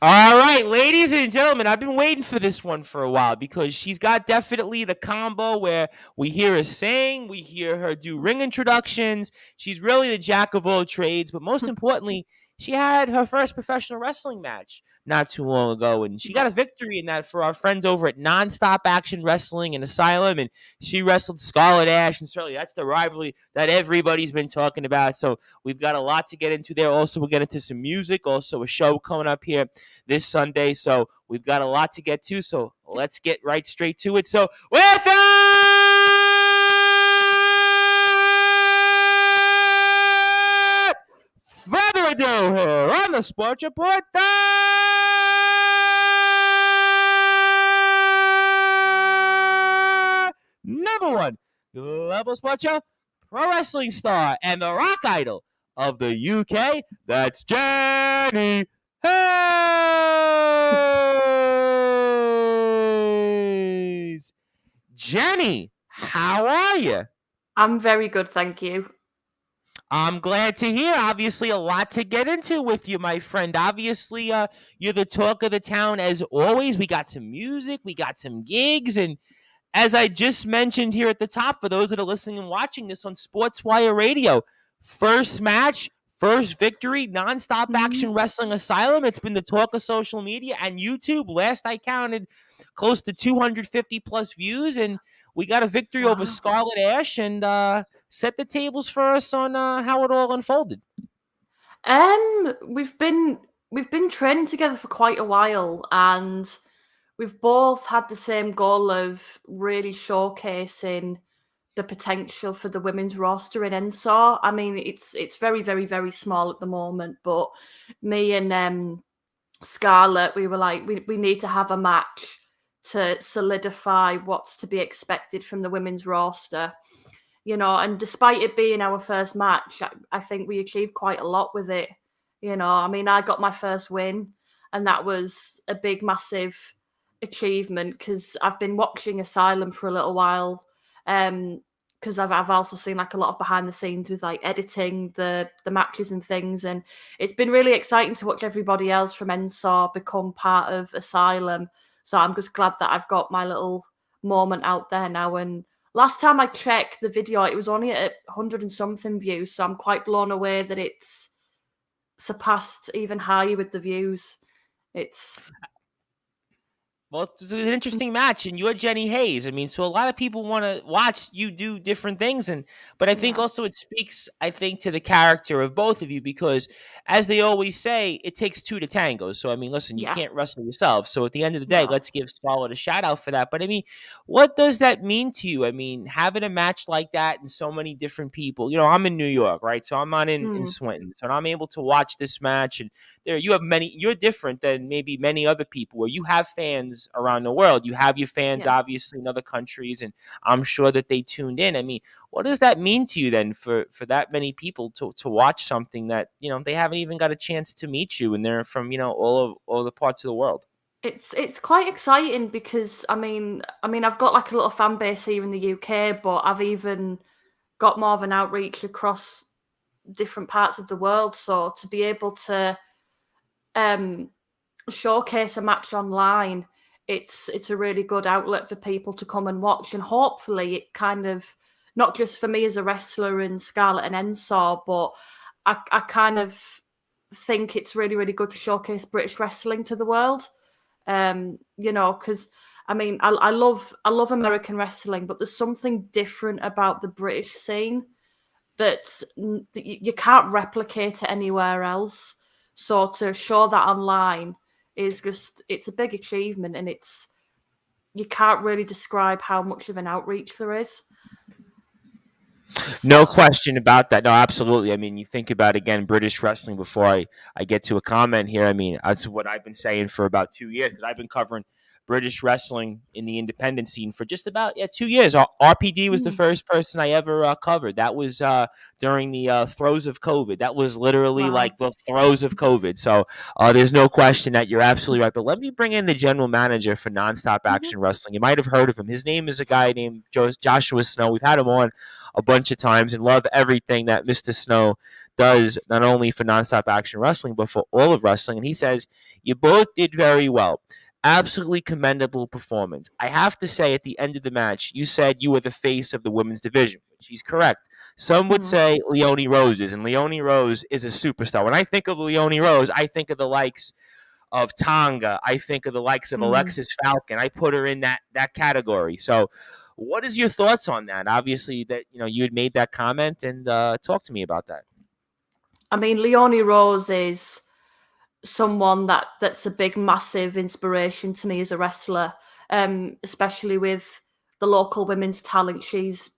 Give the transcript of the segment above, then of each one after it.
All right, ladies and gentlemen, I've been waiting for this one for a while because she's got definitely the combo where we hear her sing, we hear her do ring introductions. She's really the jack of all trades, but most importantly, she had her first professional wrestling match not too long ago, and she got a victory in that for our friends over at Nonstop Action Wrestling and Asylum, and she wrestled Scarlet Ash, and certainly that's the rivalry that everybody's been talking about. So we've got a lot to get into there. Also, we'll get into some music, also a show coming up here this Sunday. So we've got a lot to get to. So let's get right straight to it. So without further ado, here on the Sports Report, the number one global sports show, pro wrestling star, and the rock idol of the UK. That's Jenny Hayes. Jenny, how are you? I'm very good, thank you. I'm glad to hear. Obviously, a lot to get into with you, my friend. Obviously, you're the talk of the town as always. We got some music, we got some gigs, and as I just mentioned here at the top, for those that are listening and watching this on Sportswire Radio, first match, first victory, Nonstop Action Wrestling Asylum. It's been the talk of social media and YouTube. Last I counted, close to 250 plus views, and we got a victory over Scarlet Ash, and set the tables for us on how it all unfolded. We've been training together for quite a while, and we've both had the same goal of really showcasing the potential for the women's roster in NSAW. I mean, it's very, very, very small at the moment, but me and Scarlett, we were like, we need to have a match to solidify what's to be expected from the women's roster. You know, and despite it being our first match, I think we achieved quite a lot with it. You know, I mean, I got my first win, and that was a big, massive achievement because I've been watching Asylum for a little while. Because I've also seen like a lot of behind the scenes with like editing the matches and things, and it's been really exciting to watch everybody else from NSAW become part of Asylum. So I'm just glad that I've got my little moment out there now. And last time I checked the video, it was only at 100 and something views, so I'm quite blown away that it's surpassed even higher with the views. Well, it's an interesting match, and you're Jenny Hayes. I mean, so a lot of people want to watch you do different things, but I think also it speaks, I think, to the character of both of you because, as they always say, it takes two to tango. So, I mean, listen, you can't wrestle yourself. So, at the end of the day, let's give Scarlett a shout out for that. But I mean, what does that mean to you? I mean, having a match like that and so many different people. You know, I'm in New York, right? So I'm not in Swinton, so I'm able to watch this match, and there you have many. You're different than maybe many other people where you have fans around the world. You have your fans obviously in other countries, and I'm sure that they tuned in. I mean, what does that mean to you then for that many people to watch something that, you know, they haven't even got a chance to meet you and they're from, you know, all the parts of the world? It's quite exciting because I mean I've got like a little fan base here in the UK, but I've even got more of an outreach across different parts of the world. So to be able to showcase a match online, it's a really good outlet for people to come and watch, and hopefully it kind of, not just for me as a wrestler in Scarlett and NSAW, but I kind of think it's really, really good to showcase British wrestling to the world. You know, because I mean, I love American wrestling, but there's something different about the British scene that you can't replicate it anywhere else. So to show that online is just, it's a big achievement, and you can't really describe how much of an outreach there is. No question about that. No, absolutely. I mean, you think about, again, British wrestling before I get to a comment here. I mean, that's what I've been saying for about 2 years because I've been covering British wrestling in the independent scene for just about 2 years. RPD was the first person I ever covered. That was during the throes of COVID. That was literally like the throes of COVID. So there's no question that you're absolutely right. But let me bring in the general manager for Nonstop Action Wrestling. You might have heard of him. His name is a guy named Joshua Snow. We've had him on a bunch of times and love everything that Mr. Snow does, not only for Nonstop Action Wrestling, but for all of wrestling. And he says, you both did very well. Absolutely commendable performance. I have to say, at the end of the match, you said you were the face of the women's division, which he's correct. Some would Mm, say Leonie Rose is, and Leonie Rose is a superstar. When I think of Leonie Rose, I think of the likes of Tonga. I think of the likes of mm. Alexis Falcon. I put her in that category. So, what is your thoughts on that? Obviously, that you had made that comment, and talk to me about that. I mean, Leonie Rose is someone that's a big, massive inspiration to me as a wrestler, especially with the local women's talent. She's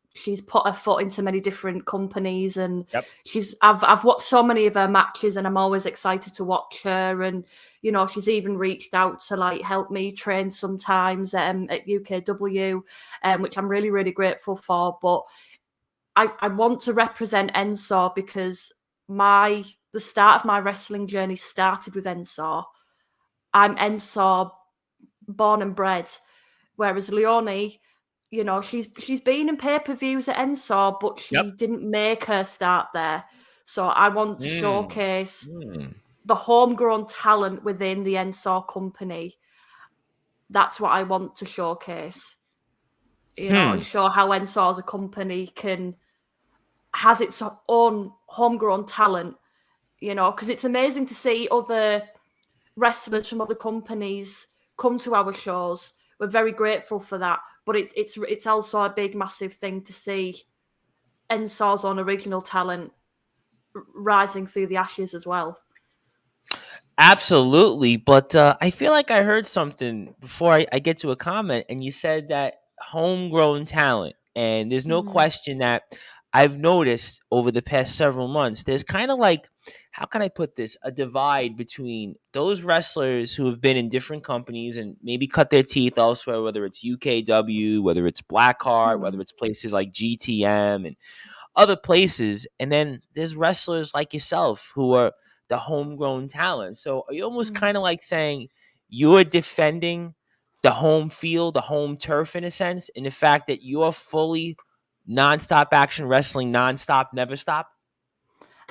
put her foot into many different companies, and Yep. I've watched so many of her matches, and I'm always excited to watch her. And she's even reached out to like help me train sometimes at UKW, which I'm really really grateful for. But I want to represent Ensor because the start of my wrestling journey started with Ensor. I'm Ensor born and bred, whereas Leonie, she's been in pay-per-views at Ensor, but Yep. she didn't make her start there. So I want to Mm. showcase Mm. the homegrown talent within the Ensor company. That's what I want to showcase, and Hmm. show how Ensor as a company has its own homegrown talent, because it's amazing to see other wrestlers from other companies come to our shows. We're very grateful for that, but it's also a big, massive thing to see Ensor's own original talent rising through the ashes as well. Absolutely, but I feel like I heard something before I get to a comment, and you said that homegrown talent, and there's no Mm, question that I've noticed over the past several months. There's kind of like, how can I put this, a divide between those wrestlers who have been in different companies and maybe cut their teeth elsewhere, whether it's UKW, whether it's Blackheart, whether mm, it's places like GTM, and other places. And then there's wrestlers like yourself who are the homegrown talent. So are you almost mm. kind of like saying you're defending the home field, the home turf in a sense, in the fact that you're fully nonstop action wrestling, nonstop, never stop?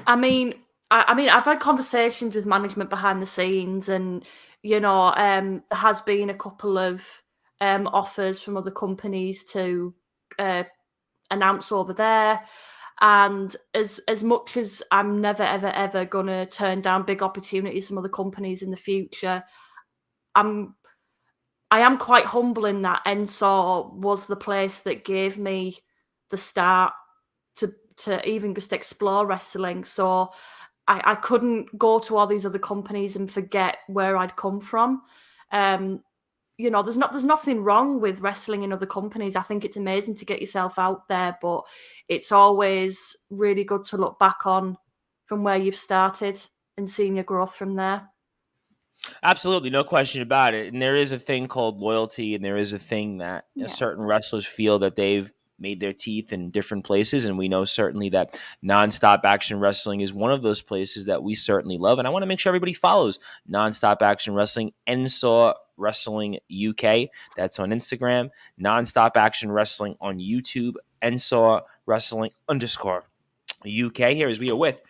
I mean, I've had conversations with management behind the scenes, and there has been a couple of offers from other companies to uh, announce over there. And as much as I'm never ever ever gonna turn down big opportunities from other companies in the future, I'm I am quite humble in that Ensor was the place that gave me the start to even just explore wrestling. So I couldn't go to all these other companies and forget where I'd come from. Um, there's nothing wrong with wrestling in other companies. I think it's amazing to get yourself out there, but it's always really good to look back on from where you've started and seeing your growth from there. Absolutely, no question about it. And there is a thing called loyalty, and there is a thing that Yeah. certain wrestlers feel that they've made their teeth in different places. And we know certainly that nonstop action wrestling is one of those places that we certainly love. And I want to make sure everybody follows nonstop action wrestling, NSAW Wrestling UK. That's on Instagram, nonstop action wrestling on YouTube, NSAW Wrestling underscore UK. Here as we are with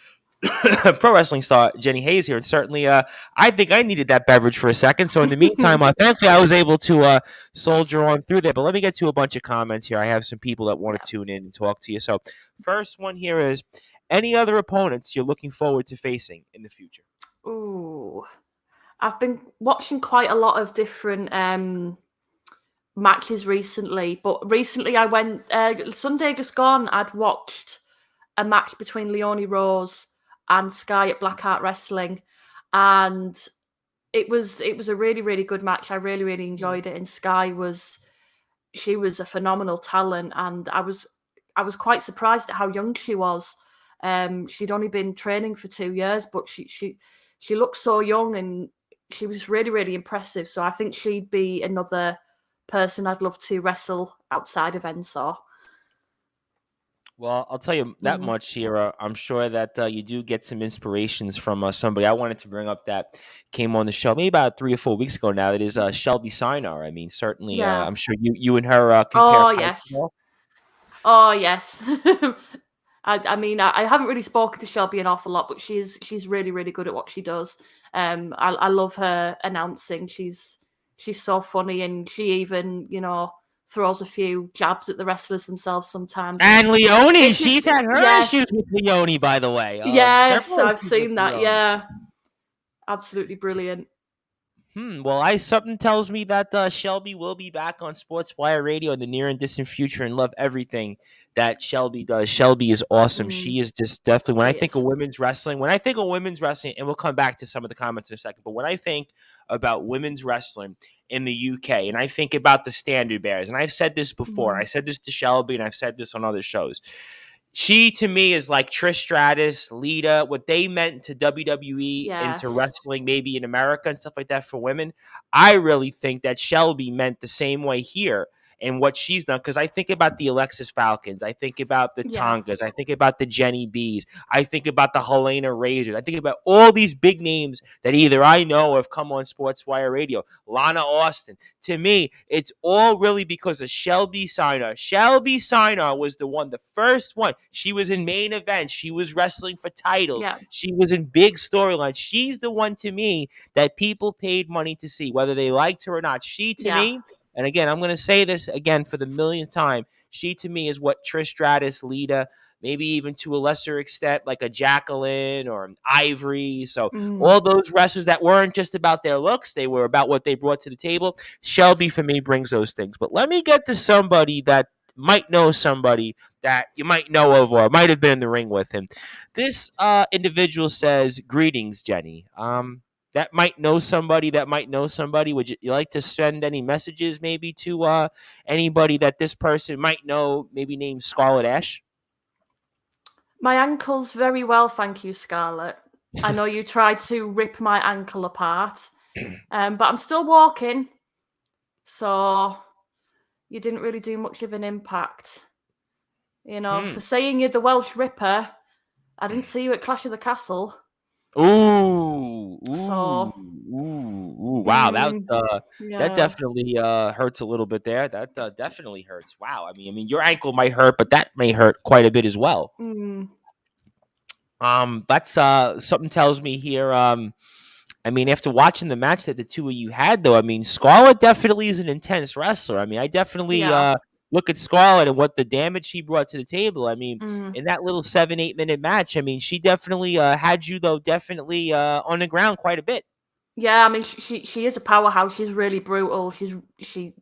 pro wrestling star Jenny Hayes here, and certainly, I think I needed that beverage for a second. So in the meantime, thankfully, I was able to soldier on through there. But let me get to a bunch of comments here. I have some people that want Yeah. to tune in and talk to you. So first one here is: any other opponents you're looking forward to facing in the future? Ooh. I've been watching quite a lot of different matches recently, but recently I went Sunday just gone. I'd watched a match between Leonie Rose and Skye at Blackheart Wrestling, and it was a really really good match. I really really enjoyed it, and Skye was she was a phenomenal talent, and I was quite surprised at how young she was. She'd only been training for 2 years, but she looked so young, and she was really really impressive. So I think she'd be another person I'd love to wrestle outside of Ensor. Well, I'll tell you that Mm, much here. I'm sure that you do get some inspirations from somebody I wanted to bring up that came on the show maybe about 3 or 4 weeks ago now. That is Shelby Sinar. I mean, certainly, yeah. I'm sure you and her compare Oh pipe yes. ball. Oh yes. I mean, I haven't really spoken to Shelby an awful lot, but she's really, really good at what she does. I love her announcing. She's so funny, and she even throws a few jabs at the wrestlers themselves sometimes, and And Leonie, it's just she's had her issues yes, with Leonie, by the way. yes, Several I've issues with seen that. Leonie. Yeah, absolutely brilliant. Well, something tells me that Shelby will be back on Sportswire Radio in the near and distant future, and love everything that Shelby does. Shelby is awesome. Mm, She is just definitely when I she think of is. women's wrestling, and we'll come back to some of the comments in a second. But when I think about women's wrestling in the UK, and I think about the Standard Bearers, and I've said this before, I Mm, said this to Shelby, and I've said this on other shows. She to me is like Trish Stratus, Lita, what they meant to WWE and to yes. wrestling, maybe in America and stuff like that for women. I really think that Shelby meant the same way here and what she's done. Because I think about the Alexis Falcons, I think about the Yeah. Tongas, I think about the Jenny B's, I think about the Helena Razors, I think about all these big names that either I know or have come on Sportswire Radio. Lana Austin. To me, it's all really because of Shelby Sinar. Shelby Sinar was the first one. She was in main events. She was wrestling for titles. Yeah. She was in big storylines. She's the one to me that people paid money to see, whether they liked her or not. She to Yeah. me, and again, I'm going to say this again for the millionth time. She to me is what Trish Stratus, Lita, maybe even to a lesser extent, like a Jacqueline or an Ivory. So Mm, all those wrestlers that weren't just about their looks, they were about what they brought to the table. Shelby for me brings those things. But let me get to somebody that might know somebody that you might know of or might have been in the ring with him. This individual says, "Greetings, Jenny. That might know somebody. That might know somebody. Would you like to send any messages, maybe to anybody that this person might know? Maybe named Scarlet Ash." my ankle's very well, thank you, Scarlett. I know you tried to rip my ankle apart, but I'm still walking, so you didn't really do much of an impact. Hmm. For saying you're the Welsh Ripper, I didn't see you at Clash of the Castle, Ooh, ooh, so ooh. Wow, mm, that yeah. definitely hurts a little bit there. That definitely hurts. Wow. I mean, your ankle might hurt, but that may hurt quite a bit as well. Mm, That's something tells me here. I mean, after watching the match that the two of you had, though, I mean, Scarlett definitely is an intense wrestler. I mean, I definitely yeah. look at Scarlett and what the damage she brought to the table. I mean, Mm. in that little 7-8 minute match, I mean, she definitely had you though, definitely on the ground quite a bit. Yeah, I mean, she is a powerhouse. She's really brutal.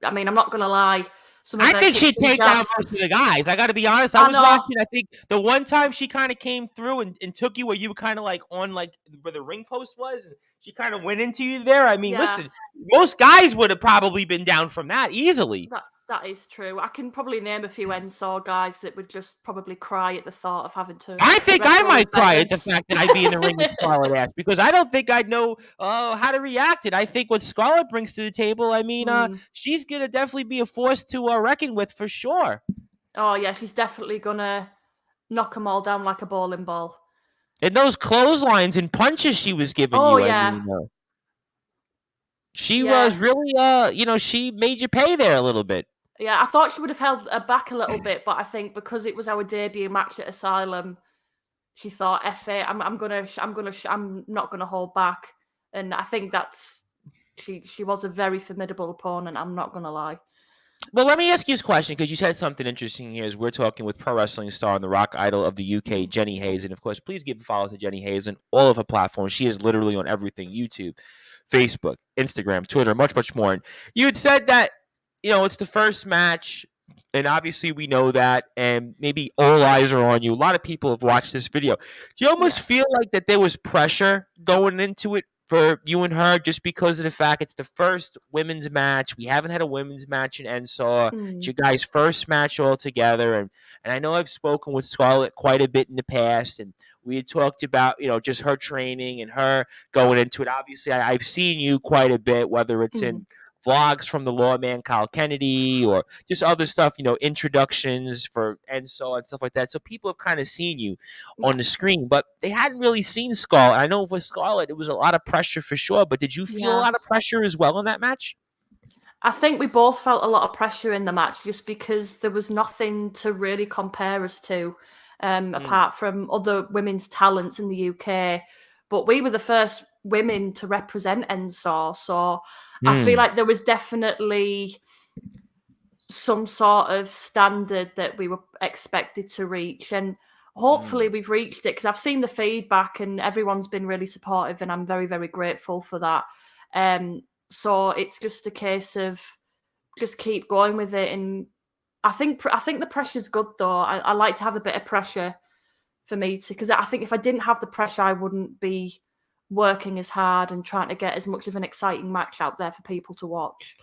I mean, I'm not gonna lie. Some of I her think she'd kicks and take down jabs. most of the guys. I got to be honest. I I was know. watching. I think the one time she kind of came through and took you where you were kind of like on like where the ring post was, and she kind of went into you there. I mean, Yeah, listen, most guys would have probably been down from that easily. that is true. I can probably name a few NSAW guys that would just probably cry at the thought of having to I think I wrestle might with cry them. at the fact that I'd be in the ring with Scarlett Ash because I don't think I'd know how to react. It. I think what Scarlett brings to the table. I mean, Mm. she's gonna definitely be a force to reckon with for sure. Oh yeah, she's definitely gonna knock them all down like a bowling ball. And those clotheslines and punches she was giving Oh you. I yeah, mean. She yeah, was really, she made you pay there a little bit. yeah. I thought she would have held her back a little bit, but I think because it was our debut match at Asylum, she thought, "F it, I'm not gonna hold back." And I think that's she was a very formidable opponent. I'm not gonna lie. Well, let me ask you this question because you said something interesting here as we're talking with pro wrestling star and the rock idol of the UK, Mm, Jenny Hayes. And of course, please give a follow to Jenny Hayes and all of her platforms. She is literally on everything: YouTube, Facebook, Instagram, Twitter, much, much more. And you had said that, it's the first match. And obviously, we know that, and maybe all eyes are on you. A lot of people have watched this video. Do you almost yeah. feel like that there was pressure going into it for you and her, just because of the fact it's the first women's match? We haven't had a women's match in NSAW. It's Mm, your guys' first match all together, and I know I've spoken with Scarlett quite a bit in the past, and we had talked about just her training and her going into it. Obviously, I've seen you quite a bit, whether it's mm, in vlogs from the lawman Kyle Kennedy or just other stuff, introductions for Enso and stuff like that. So people have kind of seen you on yeah. the screen, but they hadn't really seen Scarlett. I know with Scarlett, it was a lot of pressure for sure, but did you feel a Yeah. lot of pressure as well in that match? I think we both felt a lot of pressure in the match just because there was nothing to really compare us to, Mm, apart from other women's talents in the UK. But we were the first women to represent NSAW, so I feel mm, like there was definitely some sort of standard that we were expected to reach, and hopefully mm. we've reached it because I've seen the feedback and everyone's been really supportive, and I'm very, very grateful for that. So it's just a case of just keep going with it. And I think the pressure's good though. I like to have a bit of pressure for me to, because I think if I didn't have the pressure, I wouldn't be working as hard and trying to get as much of an exciting match out there for people to watch.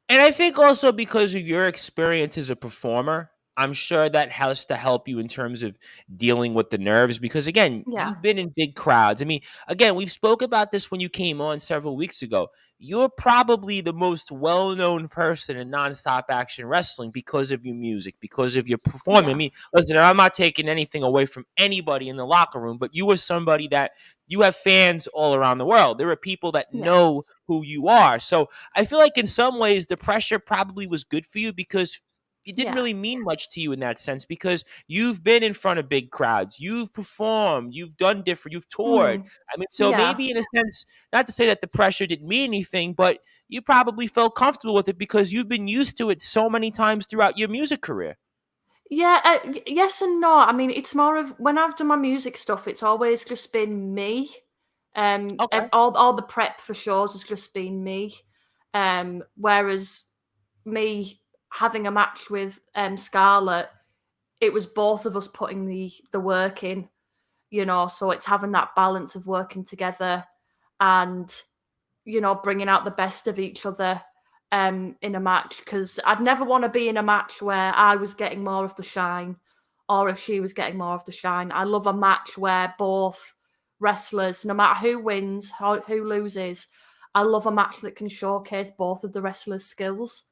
And I think also because of your experience as a performer, I'm sure that has to help you in terms of dealing with the nerves because again, Yeah, you've been in big crowds. I mean, again, we've spoke about this when you came on several weeks ago. You're probably the most well-known person in nonstop action wrestling because of your music, because of your performing. I yeah, mean, listen, I'm not taking anything away from anybody in the locker room, but you are somebody that you have fans all around the world. There are people that yeah, know who you are. So I feel like in some ways the pressure probably was good for you because it didn't yeah. really mean much to you in that sense because you've been in front of big crowds, you've performed, you've done different, you've toured. Mm, I mean, so yeah. maybe in a sense, not to say that the pressure didn't mean anything, but you probably felt comfortable with it because you've been used to it so many times throughout your music career. Yeah, yes and no. I mean, it's more of when I've done my music stuff, it's always just been me. Okay. All the prep for shows has just been me. Whereas me having a match with Scarlett, it was both of us putting the work in. So it's having that balance of working together and bringing out the best of each other in a match, because I'd never want to be in a match where I was getting more of the shine or if she was getting more of the shine. I love a match where both wrestlers, no matter who wins, who loses, I love a match that can showcase both of the wrestlers' skills.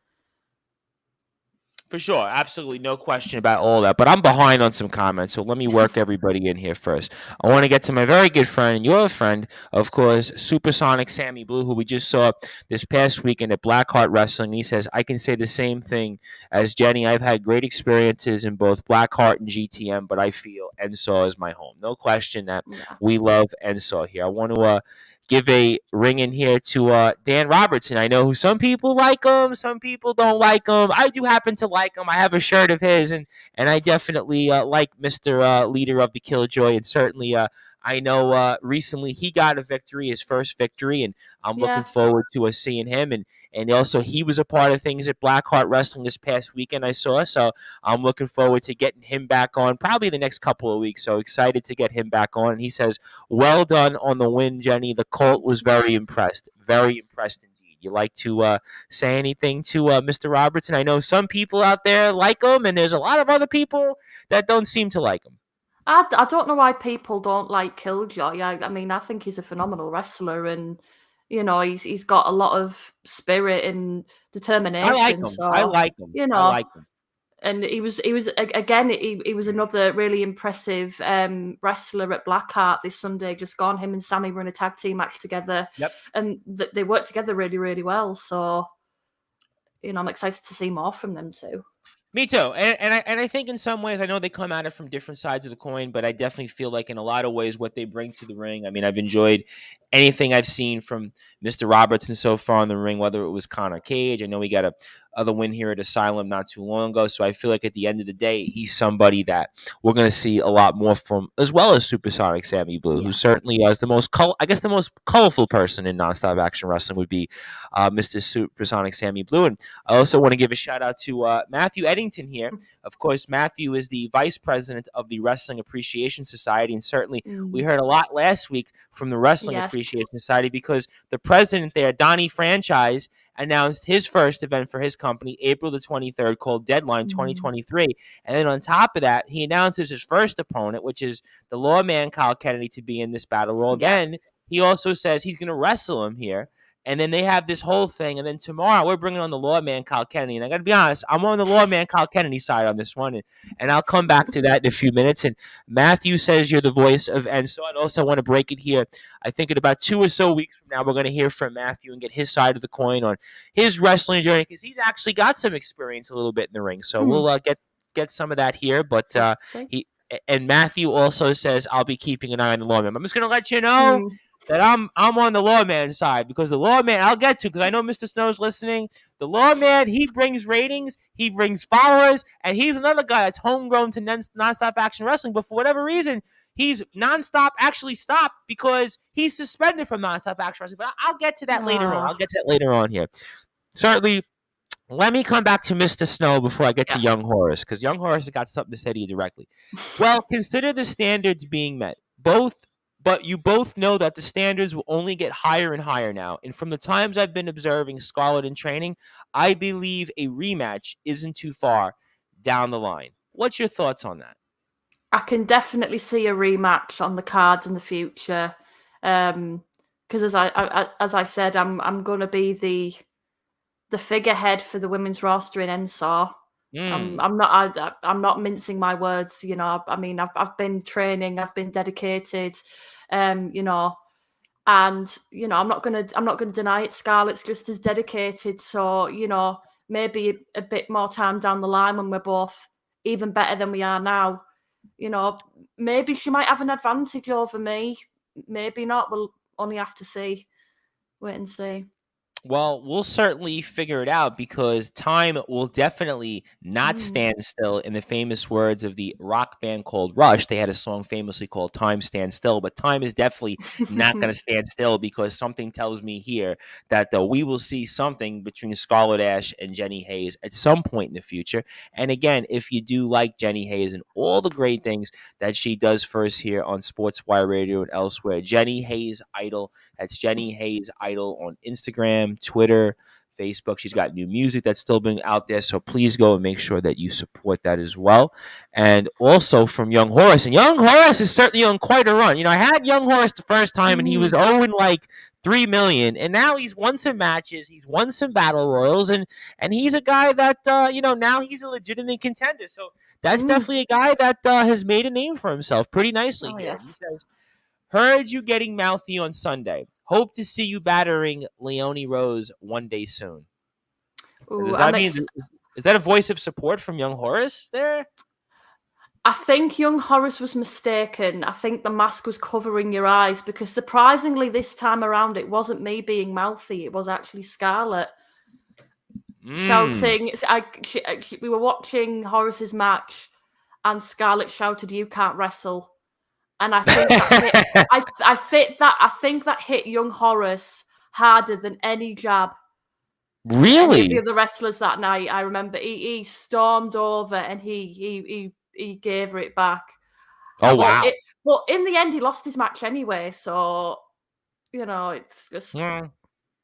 For sure, absolutely, no question about all that. But I'm behind on some comments, so let me work everybody in here first. I want to get to my very good friend and your friend, of course, Supersonic Sammy Blue, who we just saw this past weekend at Blackheart Wrestling. He says, "I can say the same thing as Jenny. I've had great experiences in both Blackheart and GTM, but I feel NSAW is my home. No question that Yeah. we love NSAW here. I want to give a ring in here to Dan Robertson. I know who some people like him, some people don't like him. I do happen to like him. I have a shirt of his, and I definitely like Mister Leader of the Killjoy, and certainly I know recently he got a victory, his first victory, and I'm looking Yeah. forward to seeing him. And also he was a part of things at Blackheart Wrestling this past weekend. I saw, so I'm looking forward to getting him back on probably the next couple of weeks. So excited to get him back on. And he says, well done on the win, Jenny. The Colt was very impressed. Very impressed indeed. You like to say anything to Mr. Robertson? I know some people out there like him, and there's a lot of other people that don't seem to like him. I don't know why people don't like Killjoy. I mean, I think he's a phenomenal wrestler, and he's got a lot of spirit and I like determination. him. I So like him. you I know, like him. and again, he was another really impressive wrestler at Blackheart this Sunday. Just gone, him and Sammy were in a tag team match together, Yep. and they worked together really, really well. So I'm excited to see more from them too. Me too, and I think in some ways I know they come at it from different sides of the coin, but I definitely feel like in a lot of ways what they bring to the ring. I mean, I've enjoyed anything I've seen from Mr. Robertson so far in the ring, whether it was Connor Cage. I know he got a other win here at Asylum not too long ago, so I feel like at the end of the day, he's somebody that we're going to see a lot more from, as well as Supersonic Sammy Blue, who Yeah. certainly is the most, I guess, the most colorful person in nonstop action wrestling would be Mr. Supersonic Sammy Blue, and I also want to give a shout out to Matthew Eddington here. Of course, Matthew is the vice president of the Wrestling Appreciation Society. And certainly we Mm. heard a lot last week from the Wrestling Yes. Appreciation Society because the president there, Donnie Franchise, announced his first event for his company, April the 23rd, called Deadline Mm. 2023. And then on top of that, he announces his first opponent, which is the lawman Kyle Kennedy, to be in this battle royal. Yeah. Then he also says he's going to wrestle him here. And then they have this whole thing. And then tomorrow we're bringing on the lawman, Kyle Kennedy. And I got to be honest, I'm on the lawman, Kyle Kennedy side on this one. And I'll come back to that in a few minutes. And Matthew says you're the voice of Enzo. I also want to break it here. I think in about 2 or so weeks from now, we're going to hear from Matthew and get his side of the coin on his wrestling journey, because he's actually got some experience a little bit in the ring. So we'll get some of that here. But he and Matthew also says I'll be keeping an eye on the lawman. I'm just going to let you know that I'm on the lawman side, because the lawman I'll get to, because I know Mr. Snow's listening. The lawman, he brings ratings, he brings followers, and he's another guy that's homegrown to nonstop action wrestling. But for whatever reason, he's nonstop actually stopped because he's suspended from nonstop action wrestling. But I'll get to that later on. I'll get to that later on here. Certainly. Let me come back to Mr. Snow before I get to Young Horace, because Young Horace has got something to say to you directly. Well, consider the standards being met. But you both know that the standards will only get higher and higher now. And from the times I've been observing Scarlett in training, I believe a rematch isn't too far down the line. What's your thoughts on that? I can definitely see a rematch on the cards in the future. Because as I said, I'm going to be the figurehead for the women's roster in NSAW. I'm not mincing my words. You know, I mean, I've been training, I've been dedicated. You know, and you know, I'm not gonna deny it. Scarlett's just as dedicated. So you know, maybe a bit more time down the line when we're both even better than we are now. You know, maybe she might have an advantage over me. Maybe not. We'll only have to see. Wait and see. Well, we'll certainly figure it out, because time will definitely not stand still. In the famous words of the rock band called Rush, they had a song famously called Time Stand Still, but time is definitely not going to stand still, because something tells me here that we will see something between Scarlett Ash and Jenny Hayes at some point in the future. And again, if you do like Jenny Hayes and all the great things that she does for us here on Sportswire Radio and elsewhere, Jenny Hayes Idol, that's Jenny Hayes Idol on Instagram, Twitter, Facebook. She's got new music that's still being out there, so please go and make sure that you support that as well. And also from Young Horace, and Young Horace is certainly on quite a run. You know, I had Young Horace the first time, and he was owing like 3 million, and now he's won some matches, he's won some battle royals, and he's a guy that you know, now he's a legitimate contender. So that's definitely a guy that has made a name for himself pretty nicely here. Yes. He says, heard you getting mouthy on Sunday. Hope to see you battering Leonie Rose one day soon. Does that mean, is that a voice of support from Young Horace there? I think Young Horace was mistaken. I think the mask was covering your eyes, because surprisingly this time around it wasn't me being mouthy. It was actually Scarlett shouting. We were watching Horace's match and Scarlett shouted, "You can't wrestle." And I think I think that hit Young Horace harder than any jab. Really? Any of the other wrestlers that night. I remember he stormed over and he gave her it back. Oh, wow. But in the end, he lost his match anyway. So you know, it's just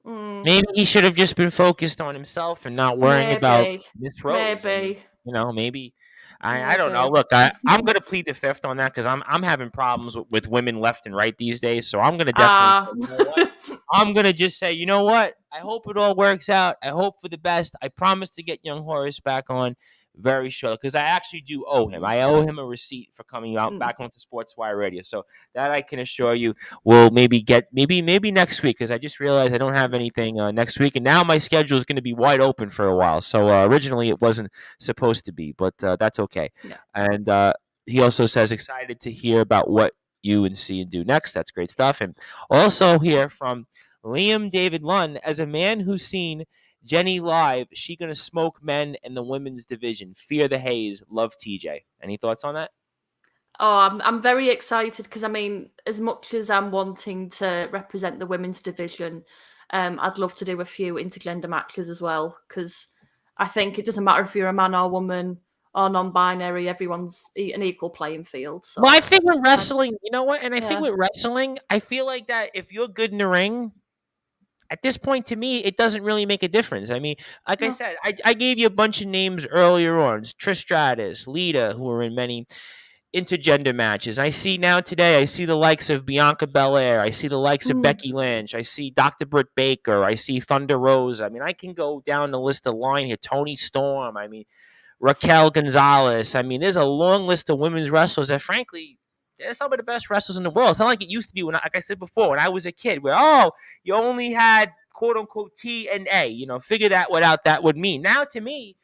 maybe he should have just been focused on himself and not worrying about Miss Rose. Maybe. You know, maybe. I don't know. Look, I'm going to plead the fifth on that, because I'm having problems with women left and right these days. So I'm going to definitely say, you know what? I'm going to just say, you know what? I hope it all works out. I hope for the best. I promise to get Young Horace back on very shortly, because I actually do owe him. I owe him a receipt for coming out back onto Sportswire Radio. So that I can assure you we'll maybe get maybe next week, because I just realized I don't have anything next week, and now my schedule is going to be wide open for a while. So originally it wasn't supposed to be, but that's okay. Yeah. And he also says excited to hear about what you and see and do next. That's great stuff. And also hear from Liam David Lunn, as a man who's seen Jenny live, she gonna smoke men in the women's division. Fear the Haze. Love TJ. Any thoughts on that? Oh, I'm very excited, because I mean, as much as I'm wanting to represent the women's division, I'd love to do a few intergender matches as well, because I think it doesn't matter if you're a man or woman or non-binary, everyone's an equal playing field. So. Well, I think with wrestling, you know what? And I think with wrestling, I feel like that if you're good in the ring, at this point, to me, it doesn't really make a difference. I mean, like I said, I gave you a bunch of names earlier on. Trish Stratus, Lita, who were in many. intergender matches. I see now today, I see the likes of Bianca Belair. I see the likes of Mm, Becky Lynch. I see Dr. Britt Baker. I see Thunder Rose. I mean, I can go down the list of line here. Tony Storm. I mean, Raquel Gonzalez. I mean, there's a long list of women's wrestlers that, frankly, they're some of the best wrestlers in the world. It's not like it used to be when, like I said before, when I was a kid, where you only had quote unquote T and A. Figure that what out that would mean. Now, to me,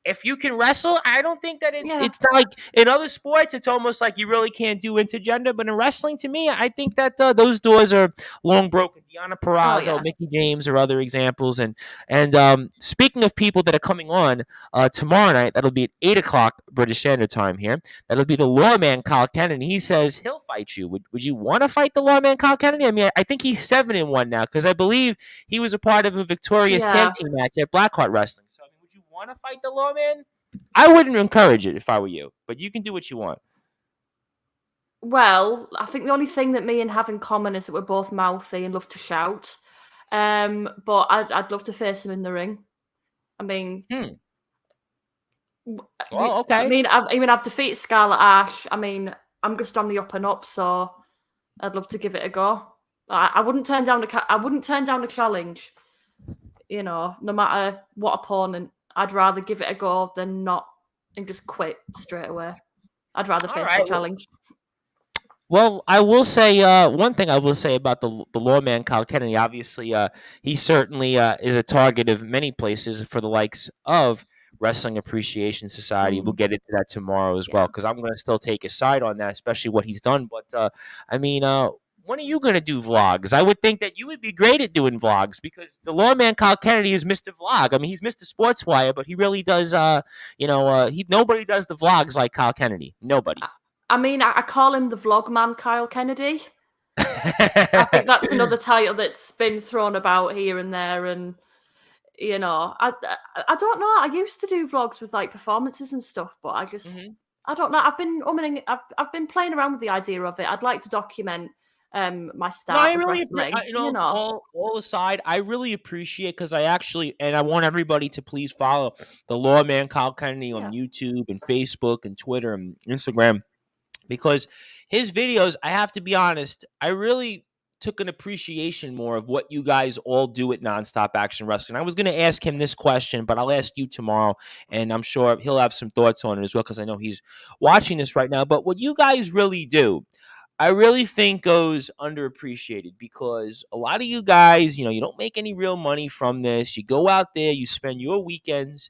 if you can wrestle, I don't think that yeah. it's not like in other sports, it's almost like you really can't do intergender. But in wrestling, to me, I think that those doors are long broken. Deanna Oh Purrazzo, yeah. Mickey James are other examples. And speaking of people that are coming on tomorrow night, that'll be at 8 o'clock British Standard Time here. That'll be the lawman Kyle Kennedy. He says he'll fight you. Would you want to fight the lawman Kyle Kennedy? I mean, I think he's 7-1 now because I believe he was a part of a victorious tag Yeah. team match at Blackheart Wrestling. So would you want to fight the lawman? I wouldn't encourage it if I were you, but you can do what you want. Well, I think the only thing that me and have in common is that we're both mouthy and love to shout. But I'd love to face him in the ring. I mean, Well, okay. I've defeated Scarlet Ash. I mean, I'm just on the up and up, so I'd love to give it a go. I wouldn't turn down a challenge. No matter what opponent, I'd rather give it a go than not and just quit straight away. I'd rather face the challenge. Well, I will say one thing I will say about the lawman Kyle Kennedy. Obviously, he certainly is a target of many places for the likes of Wrestling Appreciation Society. We'll get into that tomorrow as well because I'm going to still take his side on that, especially what he's done. But I mean, when are you going to do vlogs? I would think that you would be great at doing vlogs because the lawman Kyle Kennedy is Mr. Vlog. I mean, he's Mr. Sportswire, but he really does. Nobody does the vlogs like Kyle Kennedy. Nobody. I mean, I call him the Vlogman Kyle Kennedy. I think that's another title that's been thrown about here and there, and I don't know. I used to do vlogs with like performances and stuff, but I just I don't know. I've been playing around with the idea of it. I'd like to document my start with wrestling. All aside, I really appreciate because I want everybody to please follow the lawman Kyle Kennedy on YouTube and Facebook and Twitter and Instagram. Because his videos, I have to be honest, I really took an appreciation more of what you guys all do at Nonstop Action Wrestling. I was going to ask him this question, but I'll ask you tomorrow, and I'm sure he'll have some thoughts on it as well because I know he's watching this right now. But what you guys really do, I really think goes underappreciated because a lot of you guys, you don't make any real money from this. You go out there, you spend your weekends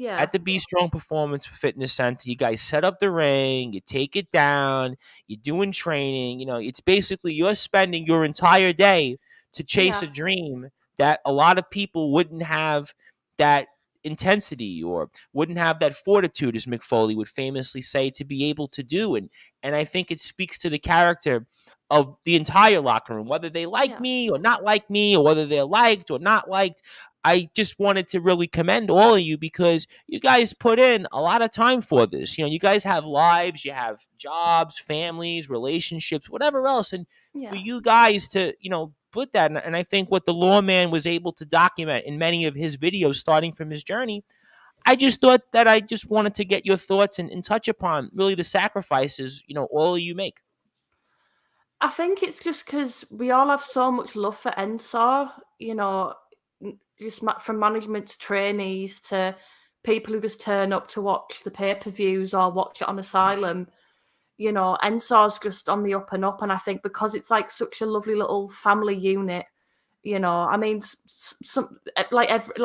at the Be Strong Performance Fitness Center. You guys set up the ring, you take it down, you're doing training. It's basically you're spending your entire day to chase a dream that a lot of people wouldn't have that intensity or wouldn't have that fortitude, as Mick Foley would famously say, to be able to do. And I think it speaks to the character of the entire locker room, whether they like me or not like me, or whether they're liked or not liked. I just wanted to really commend all of you because you guys put in a lot of time for this. You guys have lives, you have jobs, families, relationships, whatever else. And for you guys to, put that, and I think what the lawman was able to document in many of his videos starting from his journey, I just thought that I just wanted to get your thoughts and touch upon really the sacrifices, all of you make. I think it's just because we all have so much love for NSAR, just from management to trainees to people who just turn up to watch the pay-per-views or watch it on Asylum. NSAR's just on the up and up, and I think because it's like such a lovely little family unit, I mean,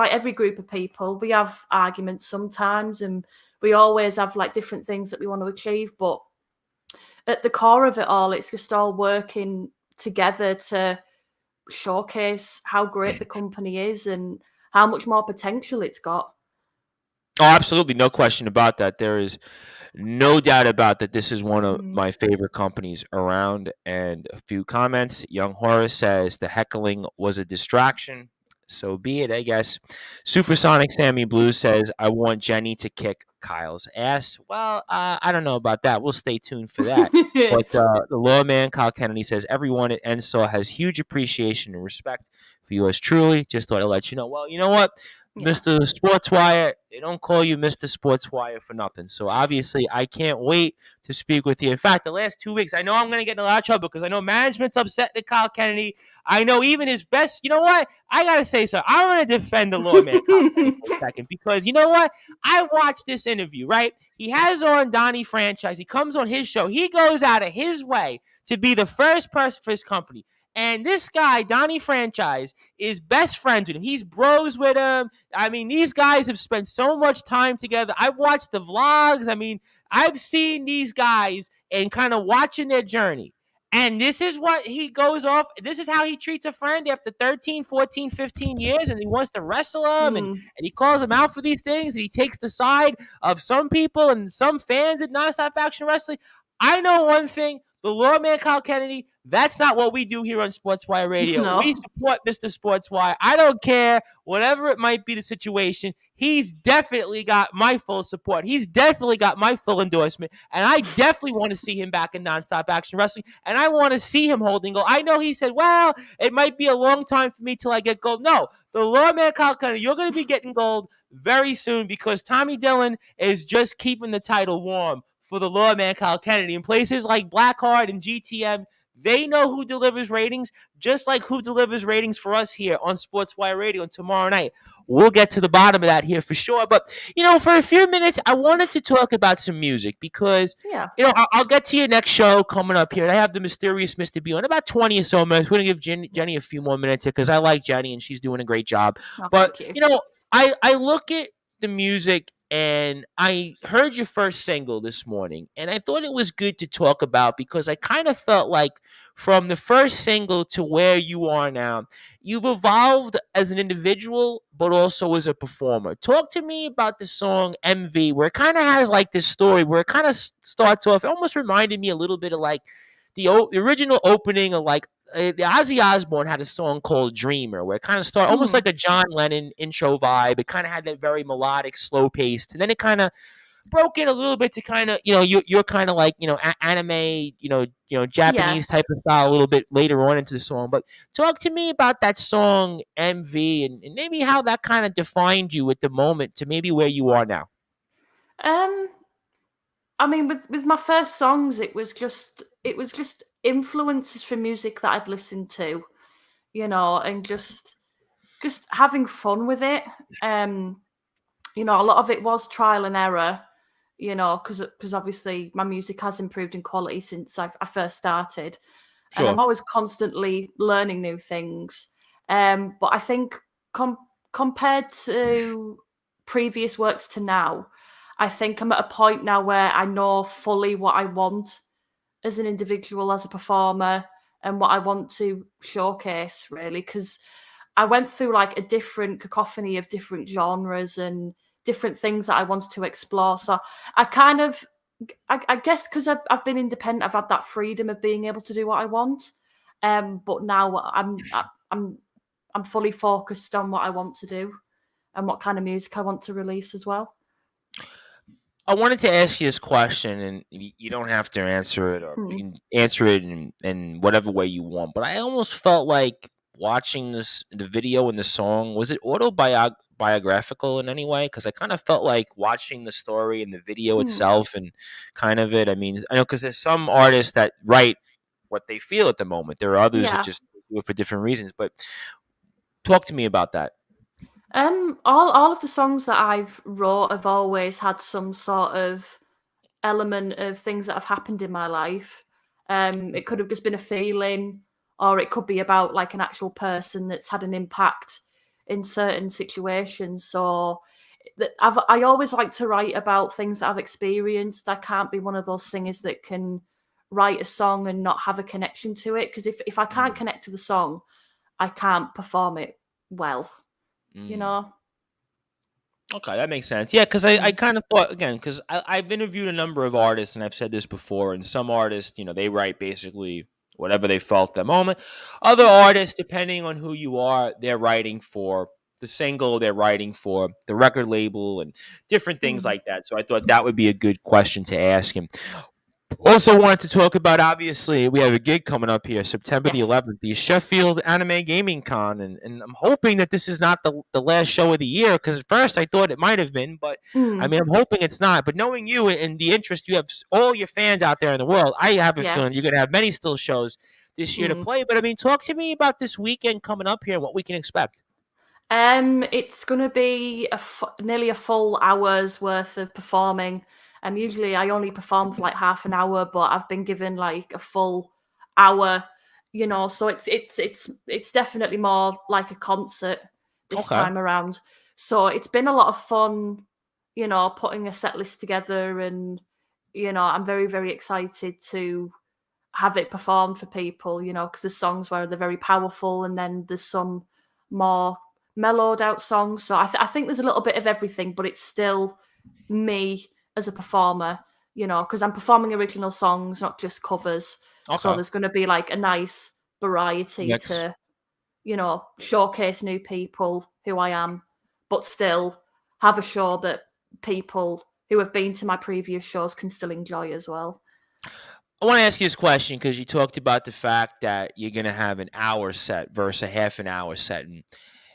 every group of people, we have arguments sometimes, and we always have like different things that we want to achieve, but at the core of it all, it's just all working together to showcase how great the company is and how much more potential it's got. Oh, absolutely. No question about that. There is no doubt about that. This is one of my favorite companies around. And a few comments. Young Horace says the heckling was a distraction. So be it, I guess. Supersonic Sammy Blue says, I want Jenny to kick Kyle's ass. Well, I don't know about that. We'll stay tuned for that. But the lawman, Kyle Kennedy, says, everyone at NSAW has huge appreciation and respect for yours truly. Just thought I'd let you know. Well, you know what? Yeah. Mr. Sportswire. They don't call you Mr. Sportswire for nothing. So obviously, I can't wait to speak with you. In fact, the last 2 weeks, I know I'm going to get in a lot of trouble because I know management's upset at Kyle Kennedy. I know even his best. You know what? I got to say so. I want to defend the lawman Kyle Kennedy for a second because you know what? I watched this interview, right? He has on Donnie Franchise. He comes on his show. He goes out of his way to be the first person for his company. And this guy, Donnie Franchise, is best friends with him. He's bros with him. I mean, these guys have spent so much time together. I've watched the vlogs. I mean, I've seen these guys and kind of watching their journey. And this is what he goes off. This is how he treats a friend after 13, 14, 15 years. And he wants to wrestle him. And he calls him out for these things. And he takes the side of some people and some fans at Nonstop Action Wrestling. I know one thing. The lawman Kyle Kennedy, that's not what we do here on Sportswire Radio. No. We support Mr. Sportswire. I don't care, whatever it might be the situation. He's definitely got my full support. He's definitely got my full endorsement. And I definitely want to see him back in Nonstop Action Wrestling. And I want to see him holding gold. I know he said, well, it might be a long time for me till I get gold. No, the lawman Kyle Kennedy, you're going to be getting gold very soon because Tommy Dillon is just keeping the title warm for the lawman Kyle Kennedy. In places like Blackheart and GTM, they know who delivers ratings, just like who delivers ratings for us here on Sportswire Radio. And tomorrow night, we'll get to the bottom of that here for sure. But, for a few minutes, I wanted to talk about some music because, I'll get to your next show coming up here. And I have the mysterious Mr. B on about 20 or so minutes. We're going to give Jenny a few more minutes here because I like Jenny and she's doing a great job. Oh, but, thank you. I look at the music and I heard your first single this morning, and I thought it was good to talk about because I kind of felt like from the first single to where you are now, you've evolved as an individual, but also as a performer. Talk to me about the song MV, where it kind of has like this story where it kind of starts off. It almost reminded me a little bit of like the original opening of like Ozzy Osbourne had a song called Dreamer, where it kind of started almost like a John Lennon intro vibe. It kind of had that very melodic, slow paced, and then it kind of broke in a little bit to kind of, you're kind of like, anime, Japanese type of style a little bit later on into the song. But talk to me about that song MV and maybe how that kind of defined you at the moment to maybe where you are now. I mean, with my first songs, it was just influences from music that I'd listened to, and just having fun with it. A lot of it was trial and error, because obviously my music has improved in quality since I first started. Sure. And I'm always constantly learning new things. But I think compared to previous works to now, I think I'm at a point now where I know fully what I want as an individual, as a performer, and what I want to showcase, really, because I went through like a different cacophony of different genres and different things that I wanted to explore. So I kind of, I guess because I've been independent, I've had that freedom of being able to do what I want. But now I'm fully focused on what I want to do and what kind of music I want to release as well. I wanted to ask you this question, and you don't have to answer it, or you can answer it in whatever way you want. But I almost felt like watching the video and the song, was it autobiographical in any way? Because I kind of felt like watching the story and the video itself and kind of it. I mean, I know because there's some artists that write what they feel at the moment. There are others that just do it for different reasons. But talk to me about that. All of the songs that I've wrote have always had some sort of element of things that have happened in my life. It could have just been a feeling, or it could be about like an actual person that's had an impact in certain situations. So I always like to write about things that I've experienced. I can't be one of those singers that can write a song and not have a connection to it, because if I can't connect to the song, I can't perform it well. Okay, that makes sense. Yeah, because I kind of thought, again, because I've interviewed a number of artists, and I've said this before, and some artists, they write basically whatever they felt at the moment. Other artists, depending on who you are, they're writing for the single, they're writing for the record label, and different things like that. So I thought that would be a good question to ask him. Also wanted to talk about, obviously, we have a gig coming up here, September the Yes. 11th, the Sheffield Anime Gaming Con, and I'm hoping that this is not the last show of the year, because at first I thought it might have been, but I Mm, mean, I'm hoping it's not. But knowing you and the interest you have, all your fans out there in the world, I have a yes. feeling you're going to have many still shows this year to Mm. play. But I mean, talk to me about this weekend coming up here and what we can expect. It's gonna be nearly a full hour's worth of performing. Usually I only perform for like half an hour, but I've been given like a full hour, so it's definitely more like a concert this Okay. time around. So it's been a lot of fun, putting a set list together, and I'm very, very excited to have it performed for people, because there's songs where they're very powerful, and then there's some more mellowed out songs. So I think there's a little bit of everything, but it's still me as a performer, because I'm performing original songs, not just covers. So Okay. there's going to be like a nice variety Next. to, showcase new people who I am, but still have a show that people who have been to my previous shows can still enjoy as well. I want to ask you this question because you talked about the fact that you're going to have an hour set versus a half an hour set. And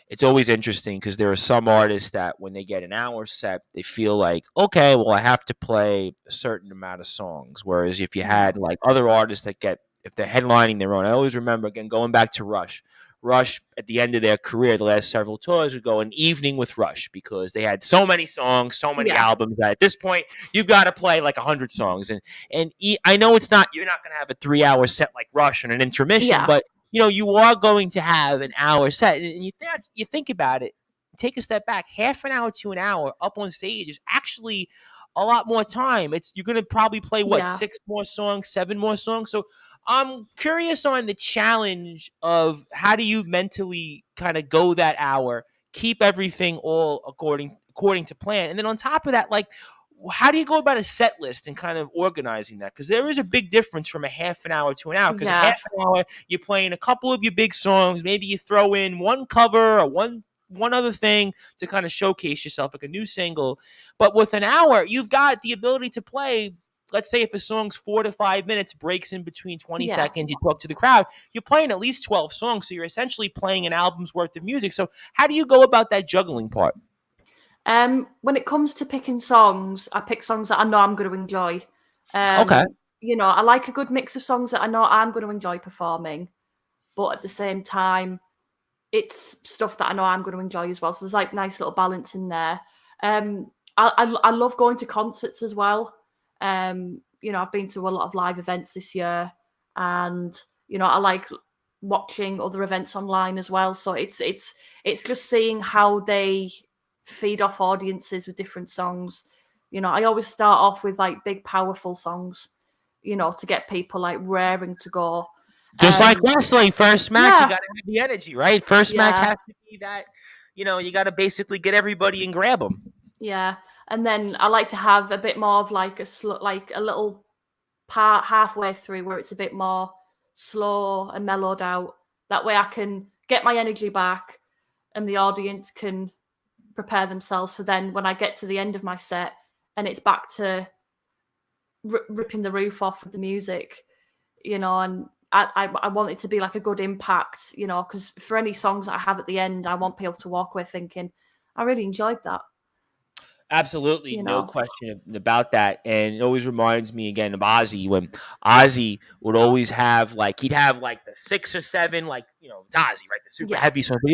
it's always interesting because there are some artists that when they get an hour set, they feel like, okay, well, I have to play a certain amount of songs. Whereas if you Yeah. had like other artists that get, if they're headlining their own, I always remember, again, going back to Rush. Rush at the end of their career, the last several tours, would go an evening with Rush because they had so many songs, so many Yeah. albums that at this point you've got to play like 100 songs. I know it's not, you're not going to have a 3 hour set like Rush and an intermission, Yeah. but you are going to have an hour set, and you think about it, take a step back, half an hour to an hour up on stage is actually a lot more time. You're going to probably play what, Yeah. 6 more songs, 7 more songs. So I'm curious on the challenge of how do you mentally kind of go that hour, keep everything all according to plan, and then on top of that, like, how do you go about a set list and kind of organizing that? Because there is a big difference from a half an hour to an hour. Because a Yeah. half an hour, you're playing a couple of your big songs. Maybe you throw in one cover or one other thing to kind of showcase yourself, like a new single. But with an hour, you've got the ability to play. Let's say if a song's 4 to 5 minutes, breaks in between 20 Yeah. seconds, you talk to the crowd, you're playing at least 12 songs. So you're essentially playing an album's worth of music. So how do you go about that juggling part? When it comes to picking songs, I pick songs that I know I'm going to enjoy. Okay. I like a good mix of songs that I know I'm going to enjoy performing, but at the same time, it's stuff that I know I'm going to enjoy as well. So there's like nice little balance in there. I love going to concerts as well. I've been to a lot of live events this year, and I like watching other events online as well. So it's just seeing how they feed off audiences with different songs. I always start off with like big, powerful songs, to get people like raring to go. Just like Um, wrestling, first match, you yeah, got to have the energy, right? First match yeah, has to be that, you got to basically get everybody and grab them. yeah. And then I like to have a bit more of like like a little part halfway through where it's a bit more slow and mellowed out. That way I can get my energy back, and the audience can prepare themselves for then when I get to the end of my set and it's back to ripping the roof off with the music, and I want it to be like a good impact, because for any songs that I have at the end, I want people to walk away thinking, I really enjoyed that, Absolutely, you no know. question about that. And it always reminds me again of Ozzy when Ozzy would always have like he'd have like the 6 or 7, like it's Ozzy, right? The super Yeah, heavy song. But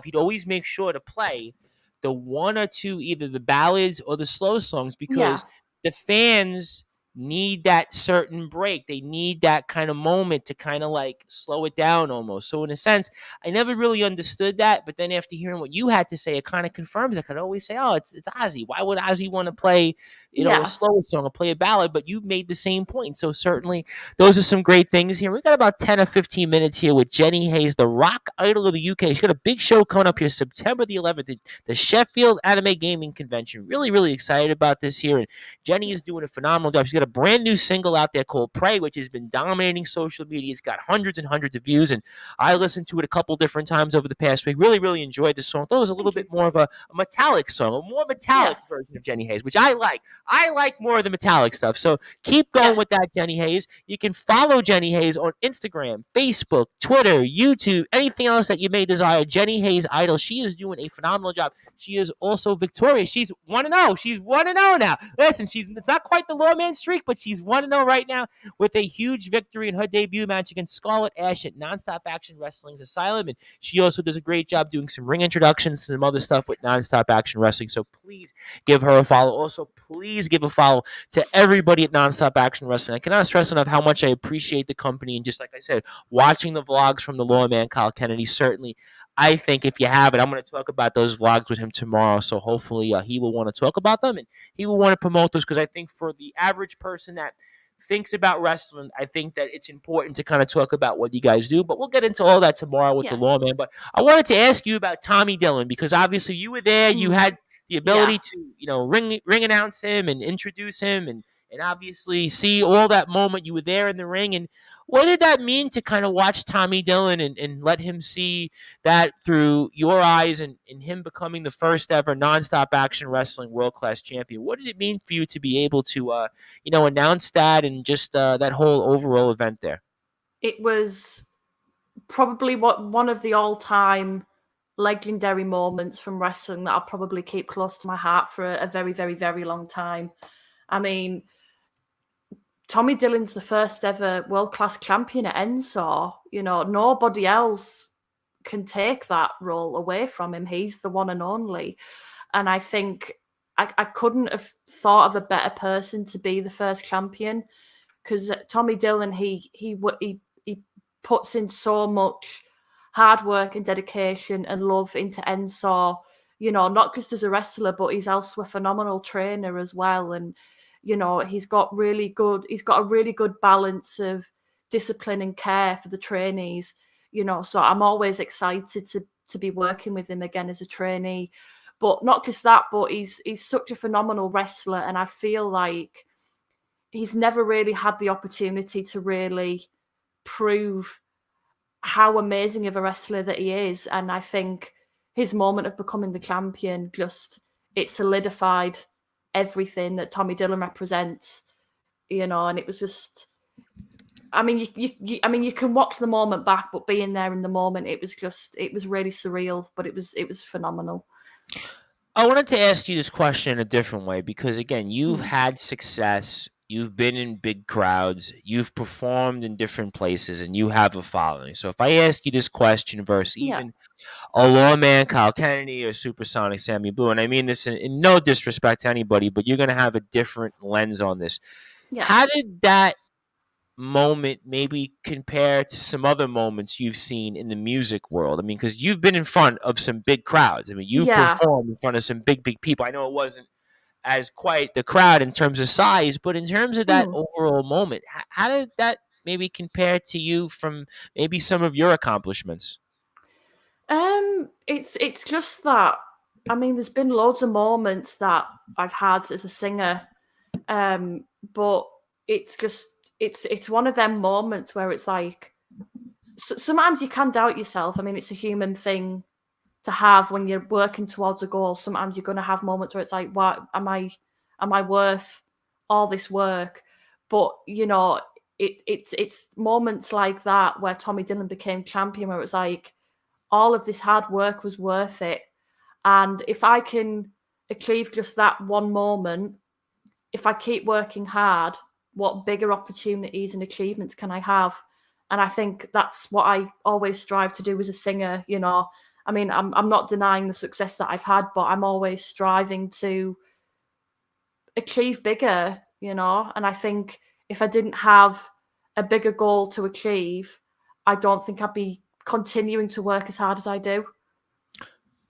he'd always make sure to play the one or two, either the ballads or the slow songs, yeah, because the fans need that certain break. They need that kind of moment to kind of like slow it down almost. So in a sense, I never really understood that, but then after hearing what you had to say, it kind of confirms. I could always say, "Oh, it's Ozzy. Why would Ozzy want to play, a yeah, slower song or play a ballad?" But you made the same point. So certainly, those are some great things here. We got about 10 or 15 minutes here with Jenny Hayes, the rock idol of the UK. She's got a big show coming up here, September the 11th, at the Sheffield Anime Gaming Convention. Really, really excited about this here, and Jenny is doing a phenomenal job. She's got a brand new single out there called Pray, which has been dominating social media. It's got hundreds and hundreds of views, and I listened to it a couple different times over the past week. Really, really enjoyed the song. Thought it was a little Thank you. bit more of a metallic song, a more Yeah. metallic version of Jenny Hayes, which I like. I like more of the metallic stuff. So keep going Yeah. with that, Jenny Hayes. You can follow Jenny Hayes on Instagram, Facebook, Twitter, YouTube, anything else that you may desire. Jenny Hayes Idol. She is doing a phenomenal job. She is also victorious. She's 1-0. She's 1-0 now. Listen, it's not quite the Lawman streak, but she's 1-0 right now with a huge victory in her debut match against Scarlett Ash at Nonstop Action Wrestling's Asylum. And she also does a great job doing some ring introductions and some other stuff with Nonstop Action Wrestling. So please give her a follow. Also, please give a follow to everybody at Nonstop Action Wrestling. I cannot stress enough how much I appreciate the company. And just like I said, watching the vlogs from the Lawman, Kyle Kennedy, certainly, I think if you have it, I'm going to talk about those vlogs with him tomorrow. So hopefully he will want to talk about them and he will want to promote those, because I think for the average person that thinks about wrestling, I think that it's important to kind of talk about what you guys do. But we'll get into all that tomorrow with the Lawman. But I wanted to ask you about Tommy Dillon, because obviously you were there. You had the ability to, ring announce him and introduce him and obviously see all that moment. You were there in the ring. And what did that mean to kind of watch Tommy Dillon and let him see that through your eyes and him becoming the first ever Nonstop Action Wrestling world-class champion? What did it mean for you to be able to, announce that and just that whole overall event there? It was probably one of the all-time legendary moments from wrestling that I'll probably keep close to my heart for a very, very, very long time. I mean, Tommy Dillon's the first ever world-class champion at NSAW. Nobody else can take that role away from him. He's the one and only. And I think I couldn't have thought of a better person to be the first champion, because Tommy Dillon, he puts in so much hard work and dedication and love into NSAW, not just as a wrestler, but he's also a phenomenal trainer as well. And, he's got a really good balance of discipline and care for the trainees, so I'm always excited to be working with him again as a trainee. But not just that, but he's such a phenomenal wrestler, and I feel like he's never really had the opportunity to really prove how amazing of a wrestler that he is. And I think his moment of becoming the champion, it solidified everything that Tommy Dillon represents, and it was just, I mean, you can watch the moment back, but being there in the moment, it was really surreal, but it was phenomenal. I wanted to ask you this question in a different way, because again, you've had success. You've been in big crowds. You've performed in different places, and you have a following. So if I ask you this question versus even a Lawman, Kyle Kennedy, or Supersonic Sammy Blue, and I mean this in no disrespect to anybody, but you're going to have a different lens on this. Yeah. How did that moment maybe compare to some other moments you've seen in the music world? I mean, because you've been in front of some big crowds. I mean, you've performed in front of some big people. I know it wasn't as quite the crowd in terms of size, but in terms of that overall moment, how did that maybe compare to you from maybe some of your accomplishments? It's just that, I mean, there's been loads of moments that I've had as a singer, but it's just, it's one of them moments where it's like, sometimes you can doubt yourself. I mean, it's a human thing to have when you're working towards a goal. Sometimes you're going to have moments where it's like, what am I worth all this work? But it's moments like that where Tommy Dillon became champion, where it's like all of this hard work was worth it. And if I can achieve just that one moment, if I keep working hard, what bigger opportunities and achievements can I have? And I think that's what I always strive to do as a singer. I mean, I'm not denying the success that I've had, but I'm always striving to achieve bigger, and I think if I didn't have a bigger goal to achieve, I don't think I'd be continuing to work as hard as I do.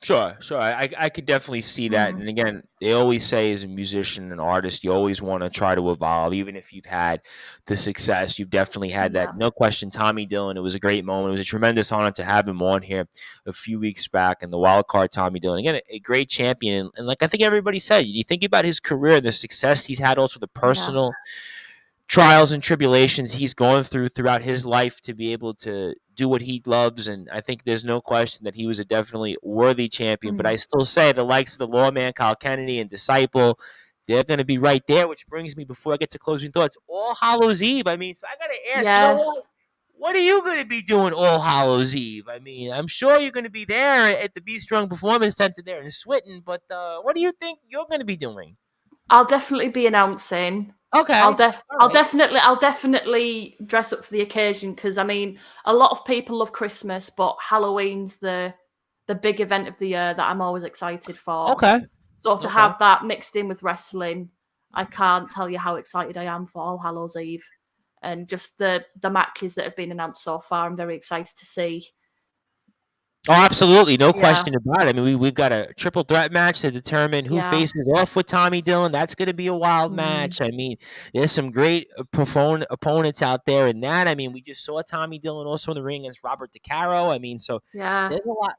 Sure. I could definitely see that. And again, they always say as a musician and artist, you always want to try to evolve. Even if you've had the success, you've definitely had that. No question, Tommy Dillon, it was a great moment. It was a tremendous honor to have him on here a few weeks back. And the wild card Tommy Dillon, again, a great champion. And like I think everybody said, you think about his career, the success he's had, also the personal trials and tribulations he's gone throughout his life to be able to do what he loves. And I think there's no question that he was a definitely worthy champion. But I Mm. still say the likes of the Lawman, Kyle Kennedy, and Disciple, they're going to be right there, which brings me, before I get to closing thoughts, All Hallows Eve. I mean, so I got to ask, Yes. what are you going to be doing All Hallows Eve? I mean, I'm sure you're going to be there at the Be Strong Performance Center there in Switten, but what do you think you're going to be doing? I'll definitely be announcing. Okay. All right. I'll definitely dress up for the occasion, because I mean, a lot of people love Christmas, but Halloween's the big event of the year that I'm always excited for. Okay. So to Okay. have that mixed in with wrestling, I can't tell you how excited I am for All Hallows Eve, and just the matches that have been announced so far. I'm very excited to see. Oh, absolutely. No Yeah, question about it. I mean, we've got a triple threat match to determine who yeah, faces off with Tommy Dillon. That's going to be a wild mm, match. I mean, there's some great opponents out there in that. I mean, we just saw Tommy Dillon also in the ring against Robert DeCaro. I mean, so yeah,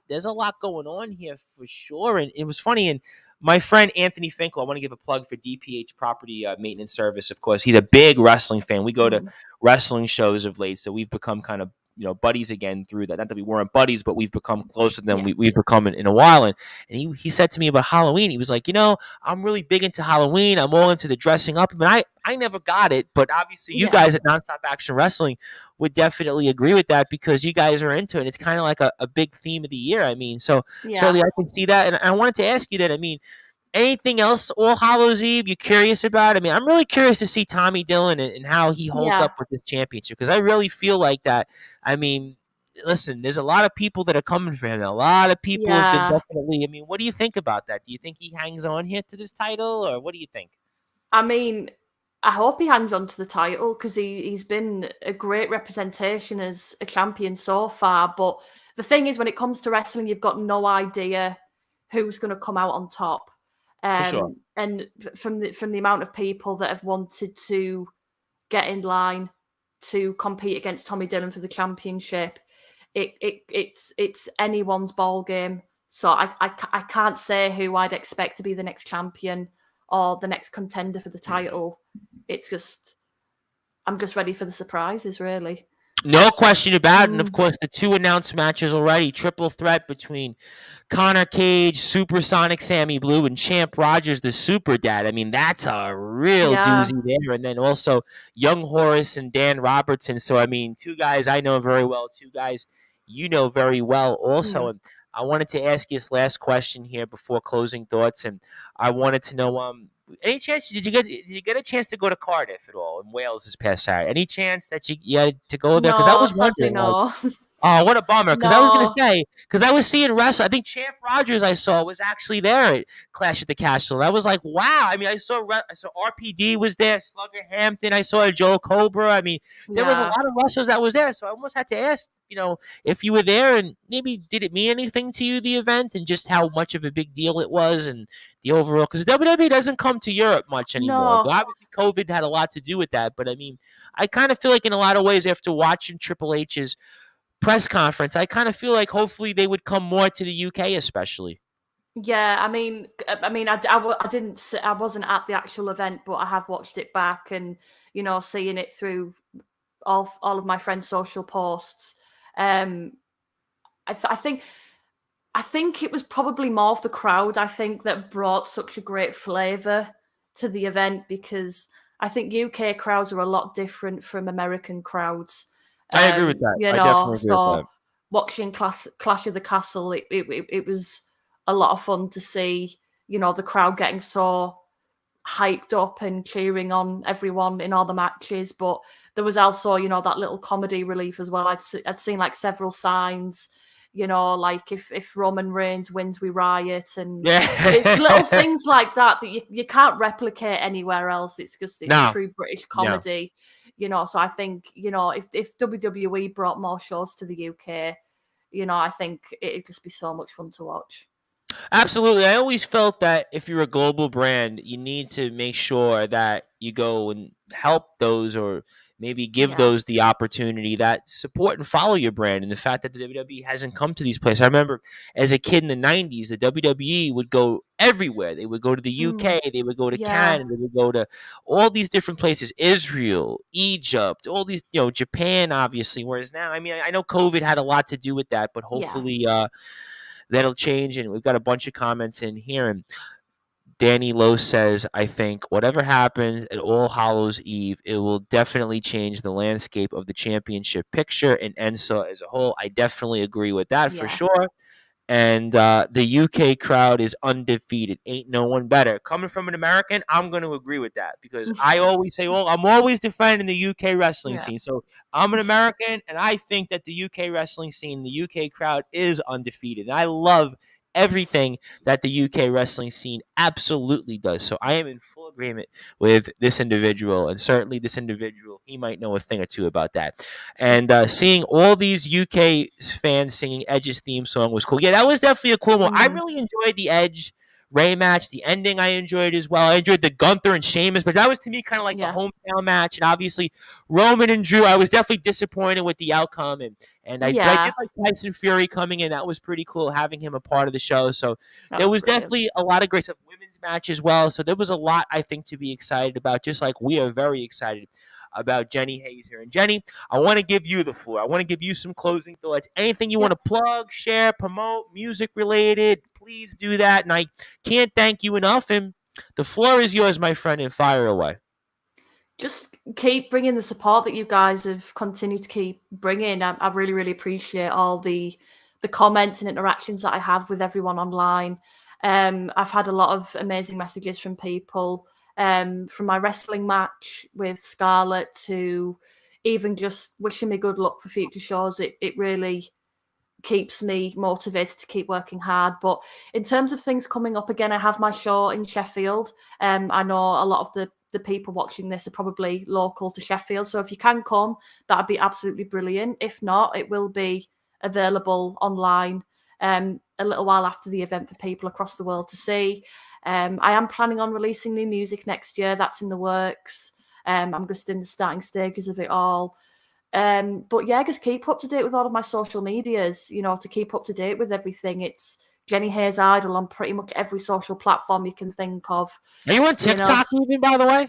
there's a lot going on here for sure. And it was funny. And my friend Anthony Finkel, I want to give a plug for DPH Property Maintenance Service. Of course, he's a big wrestling fan. We go to mm, wrestling shows of late, so we've become kind of buddies again through that. Not that we weren't buddies, but we've become closer than yeah, we've become in a while. And he said to me about Halloween. He was like, I'm really big into Halloween. I'm all into the dressing up. But I never got it. But obviously, you yeah, guys at Nonstop Action Wrestling would definitely agree with that, because you guys are into it. It's kind of like a big theme of the year. I mean, so yeah, certainly I can see that. And I wanted to ask you that. I mean, anything else All Hallows Eve you're curious about? I mean, I'm really curious to see Tommy Dillon and how he holds yeah, up with this championship, because I really feel like that. I mean, listen, there's a lot of people that are coming for him. A lot of people have been yeah. definitely. I mean, what do you think about that? Do you think he hangs on here to this title, or what do you think? I mean, I hope he hangs on to the title, because he's been a great representation as a champion so far. But the thing is, when it comes to wrestling, you've got no idea who's going to come out on top. For sure. And from the amount of people that have wanted to get in line to compete against Tommy Dillon for the championship, it's anyone's ball game. So I can't say who I'd expect to be the next champion or the next contender for the title. It's just, I'm just ready for the surprises, really. No question about it. And of Mm, course, the two announced matches already, triple threat between Connor Cage, Supersonic Sammy Blue, and Champ Rogers, the Super Dad. I mean, that's a real yeah. doozy there. And then also Young Horace and Dan Robertson. So, I mean, two guys I know very well, two guys you know very well also. Mm. And I wanted to ask you this last question here before closing thoughts. And I wanted to know, any chance did you get a chance to go to Cardiff at all in Wales this past Saturday? Any chance that you had to go there? Because I No, was sadly, wondering, like, no. oh, what a bummer! Because I was gonna No. say, because I was seeing wrestling. I think Champ Rogers I saw was actually there at Clash at the Castle. And I was like, wow. I mean, I saw RPD was there, Slugger Hampton. I saw Joel Cobra. I mean, there was a Yeah. lot of wrestlers that was there. So I almost had to ask, if you were there, and maybe did it mean anything to you, the event, and just how much of a big deal it was, and the overall. Because WWE doesn't come to Europe much anymore. No. But obviously, COVID had a lot to do with that. But I mean, I kind of feel like in a lot of ways, after watching Triple H's press conference, I kind of feel like hopefully they would come more to the UK, especially. Yeah, I didn't, I wasn't at the actual event, but I have watched it back, and seeing it through all of my friends' social posts. Um, I think it was probably more of the crowd, I think, that brought such a great flavour to the event, because I think UK crowds are a lot different from American crowds. I agree with that. I definitely agree with So that. watching Clash of the Castle, it was a lot of fun to see, the crowd getting so hyped up and cheering on everyone in all the matches. But there was also, that little comedy relief as well. I'd seen like several signs, like if Roman Reigns wins, we riot, and it's little Yeah. things like that that you can't replicate anywhere else. It's No, true British no. comedy, So I think, if WWE brought more shows to the UK, I think it'd just be so much fun to watch. Absolutely. I always felt that if you're a global brand, you need to make sure that you go and help those, or maybe give Yeah. those the opportunity that support and follow your brand. And the fact that the WWE hasn't come to these places. I remember as a kid in the 90s, the WWE would go everywhere. They would go to the UK, they would go to Yeah. Canada, they would go to all these different places, Israel, Egypt, all these, Japan, obviously. Whereas now, I mean, I know COVID had a lot to do with that, but Yeah. hopefully that'll change. And we've got a bunch of comments in here. And Danny Lowe says, I think whatever happens at All Hallows Eve, it will definitely change the landscape of the championship picture and ENSA as a whole. I definitely agree with that for Yeah. sure. And the UK crowd is undefeated. Ain't no one better. Coming from an American, I'm going to agree with that because I always say, I'm always defending the UK wrestling Yeah. scene. So I'm an American, and I think that the UK wrestling scene, the UK crowd is undefeated. And I love everything that the UK wrestling scene absolutely does. So I am in full agreement with this individual, and certainly this individual, he might know a thing or two about that. And seeing all these UK fans singing Edge's theme song was cool. Yeah, that was definitely a cool one. I really enjoyed the Edge Ray match. The ending I enjoyed as well. I enjoyed the Gunther and Sheamus, but that was to me kind of like the hometown match. And obviously Roman and Drew, I was definitely disappointed with the outcome. And I did like Tyson Fury coming in. That was pretty cool, having him a part of the show. So there was definitely a lot of great stuff. Women's match as well. So there was a lot, I think, to be excited about, just like we are very excited about Jenny Hayes here. And Jenny, I want to give you the floor. I want to give you some closing thoughts. Anything you want to plug, share, promote, music related, please do that. And I can't thank you enough. And the floor is yours, my friend, and fire away. Just keep bringing the support that you guys have continued to keep bringing. I really, really appreciate all the comments and interactions that I have with everyone online. I've had a lot of amazing messages from people, from my wrestling match with Scarlett to even just wishing me good luck for future shows. It really keeps me motivated to keep working hard. But in terms of things coming up again, I have my show in Sheffield. I know a lot of the people watching this are probably local to Sheffield. So if you can come, that'd be absolutely brilliant. If not, it will be available online a little while after the event for people across the world to see. I am planning on releasing new music next year. That's in the works. I'm just in the starting stages of it all. But yeah, just keep up to date with all of my social medias, to keep up to date with everything. It's Jenny Hayes Idol on pretty much every social platform you can think of. Are you on TikTok even, by the way?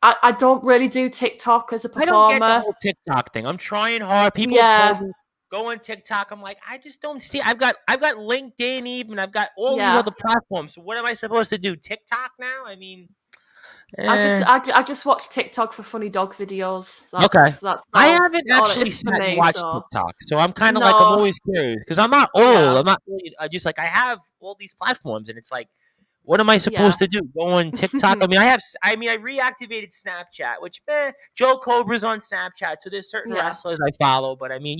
I don't really do TikTok as a performer. I don't get the whole TikTok thing. I'm trying hard. People have told me, go on TikTok. I'm like, I just don't see. I've got LinkedIn even. I've got all these other platforms. So what am I supposed to do? TikTok now? I mean, I just watch TikTok for funny dog videos. That's I haven't actually sat and watched TikTok, so I'm kind of like, I'm always curious because I'm not old. I'm not really. I just I have all these platforms, and it's like, what am I supposed to do? Go on TikTok? I reactivated Snapchat, which Joe Cobra's on Snapchat, so there's certain wrestlers I follow. But I mean,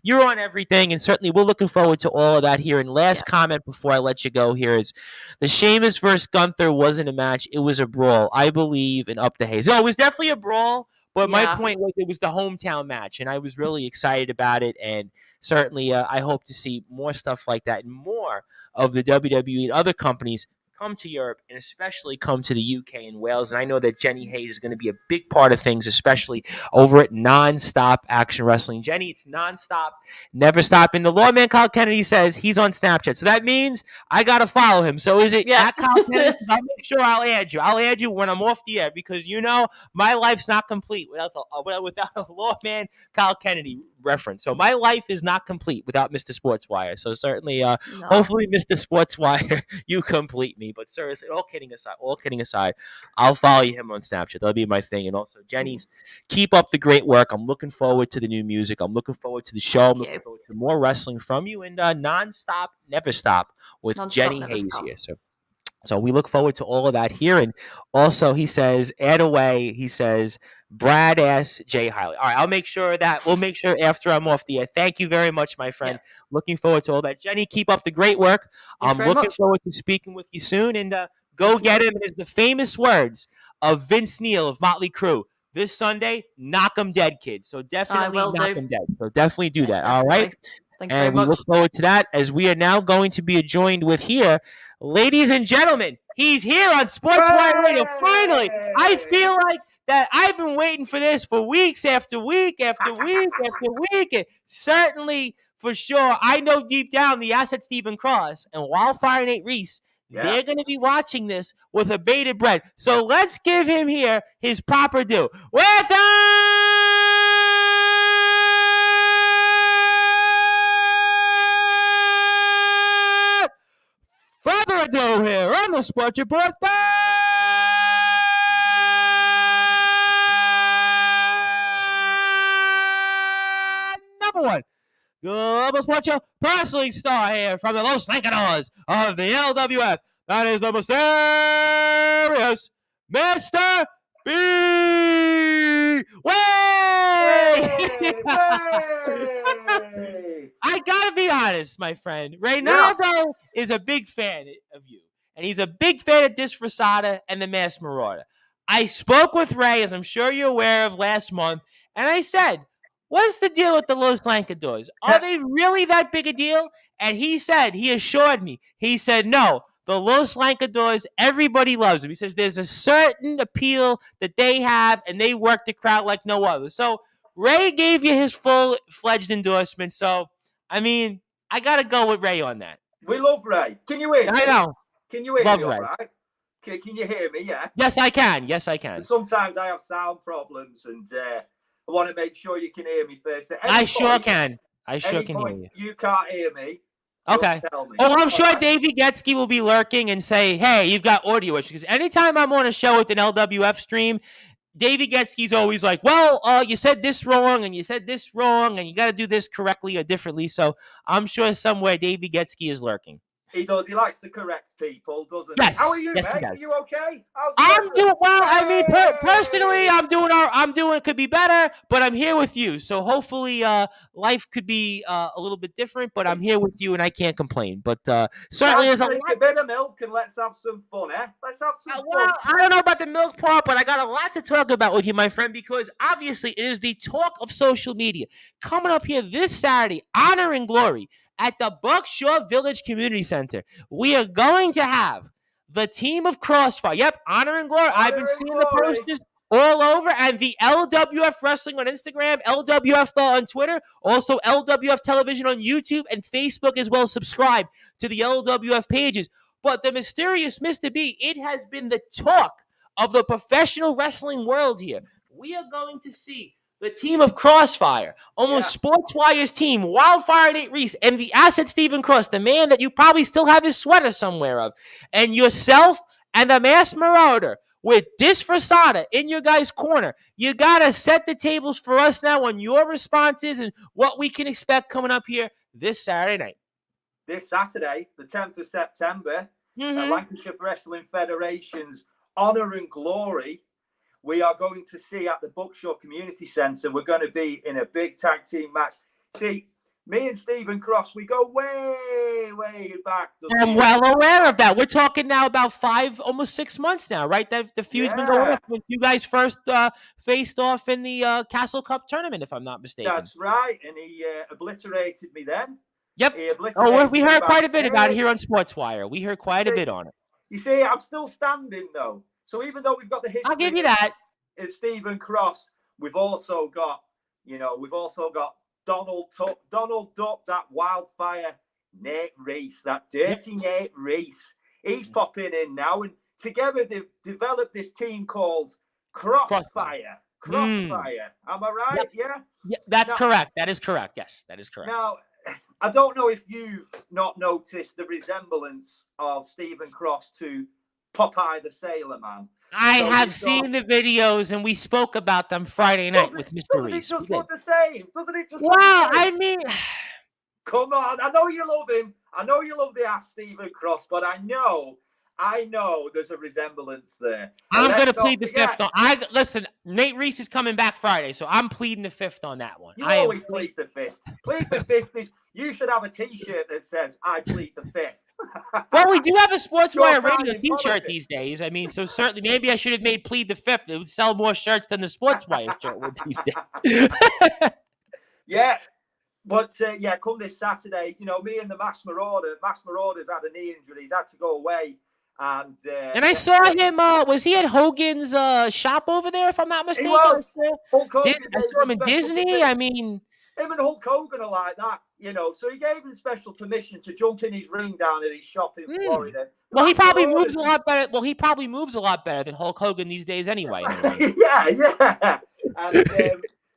you're on everything, and certainly we're looking forward to all of that here. And last comment before I let you go here is the Sheamus versus Gunther wasn't a match; it was a brawl. I believe in Up the Haze. No, it was definitely a brawl. But my point was it was the hometown match, and I was really excited about it. And certainly, I hope to see more stuff like that and more of the WWE and other companies come to Europe and especially come to the UK and Wales. And I know that Jenny Hayes is going to be a big part of things, especially over at Nonstop Action Wrestling. Jenny, it's nonstop, never stop. And the lawman Kyle Kennedy says he's on Snapchat. So that means I got to follow him. So is it at Kyle Kennedy? I'll make sure I'll add you. I'll add you when I'm off the air because, my life's not complete without a lawman Kyle Kennedy reference. So my life is not complete without Mr. Sportswire. So certainly, hopefully, Mr. Sportswire, you complete me. But seriously, all kidding aside, I'll follow him on Snapchat. That'll be my thing. And also, Jenny's, keep up the great work. I'm looking forward to the new music. I'm looking forward to the show. I'm looking forward to more wrestling from you. And nonstop, never stop with Jenny Hayes here. So we look forward to all of that here. And also, he says, add away, he says, Brad asks Jay Hiley. All right, we'll make sure after I'm off the air. Thank you very much, my friend. Looking forward to all that. Jenny, keep up the great work. I'm looking forward to speaking with you soon. And go get him. It's the famous words of Vince Neil of Motley Crue. This Sunday, knock 'em dead, kids. So definitely knock 'em dead. So definitely do that. All right? And we look forward to that as we are now going to be joined with here. Ladies and gentlemen, he's here on Sportswire Radio. Finally, I feel like that I've been waiting for this for weeks after week after week after week. And certainly, for sure, I know deep down the asset Stephen Cross and Wildfire Nate Reese, they're going to be watching this with a bated breath. So let's give him here his proper due. Without further ado here on the Sports Report. Number one. Global Sports Show wrestling star here from the Los Lancanos of the LWF. That is the mysterious Mr. B. I gotta be honest, my friend. Reynaldo is a big fan of you, and he's a big fan of Disfrasada and the Masked Marauder. I spoke with Ray, as I'm sure you're aware of, last month, and I said, what's the deal with the Los Lancadores? Are they really that big a deal? And he assured me, he said, no, the Los Lancadores, everybody loves them. He says there's a certain appeal that they have, and they work the crowd like no other. So Ray gave you his full-fledged endorsement. So, I mean, I got to go with Ray on that. We love Ray. Can you hear me? I know. Can you hear love me Ray. all right? Can you hear me, yeah? Yes, I can. Yes, I can. Sometimes I have sound problems, and I want to make sure you can hear me first. I sure can. I sure can hear you. You can't hear me. Okay. Oh, I'm sure Davey Getsky will be lurking and say, hey, you've got audio issues. Because anytime I'm on a show with an LWF stream, Davey Getsky's always like, well, you said this wrong, and you said this wrong, and you got to do this correctly or differently. So I'm sure somewhere Davey Getsky is lurking. He does. He likes to correct people, doesn't he? Yes. How are you, yes, mate? Are you okay? I'm doing well. I mean, personally, I'm doing could be better, but I'm here with you. So hopefully, life could be a little bit different. But I'm here with you, and I can't complain. But certainly, there's a bit of milk, and let's have some fun, eh? Let's have some fun. Well, I don't know about the milk part, but I got a lot to talk about with you, my friend, because obviously, it is the talk of social media coming up here this Saturday, Honor and Glory, at the Buckshaw Village Community Center. We are going to have the team of Crossfire. Yep, Honor and Glory. I've been seeing the posters all over. And the LWF Wrestling on Instagram, LWF on Twitter, also LWF Television on YouTube and Facebook as well. Subscribe to the LWF pages. But the mysterious Mr. B, it has been the talk of the professional wrestling world here. We are going to see the team of Crossfire, almost Sportswire's team, Wildfire Nate Reese, and the asset Stephen Cross, the man that you probably still have his sweater somewhere of, and yourself and the Masked Marauder with Disfrasada in your guys' corner. You got to set the tables for us now on your responses and what we can expect coming up here this Saturday night. This Saturday, the 10th of September, Lancashire Wrestling Federation's Honor and Glory, we are going to see at the Buckshaw Community Centre. We're going to be in a big tag team match. See, me and Stephen Cross, we go way, way back. I'm well aware of that. We're talking now about almost 6 months now, right? That the feud's been going on when you guys first faced off in the Castle Cup tournament, if I'm not mistaken. That's right, and he obliterated me then. Yep. We heard quite a bit about it here on Sportswire. We heard quite a bit on it. You see, I'm still standing, though. So even though we've got the history, I'll give you that. It's Stephen Cross. We've also got, Donald Duck, that Wildfire Nate Reese, that dirty Nate Reese. He's popping in now, and together they've developed this team called Crossfire. Crossfire. Am I right? Yep. Yeah, that's correct. That is correct. Yes, that is correct. Now, I don't know if you've not noticed the resemblance of Stephen Cross to Popeye the Sailor Man. I have seen the videos, and we spoke about them Friday night with Mr. Reese. Doesn't it just look the same? Doesn't it just? Well, I mean, come on. I know you love him. I know you love the ass Stephen Cross, but I know there's a resemblance there. I'm going to plead the fifth on. Listen, Nate Reese is coming back Friday, so I'm pleading the fifth on that one. You always plead the fifth. Plead the fifth is you should have a T-shirt that says "I plead the fifth." Well, we do have a Sportswire radio T-shirt these days. I mean, so certainly, maybe I should have made plead the fifth. It would sell more shirts than the Sportswire shirt would these days. Yeah. But, come this Saturday, me and the Masked Marauder's had a knee injury. He's had to go away. And I saw him, was he at Hogan's shop over there, if I'm not mistaken? He was. I saw him in Disney. I mean, him and Hulk Hogan are like that, so he gave him special permission to jump in his ring down at his shop in Florida. Well, he probably moves a lot better. Well, he probably moves a lot better than Hulk Hogan these days, anyway. Yeah. And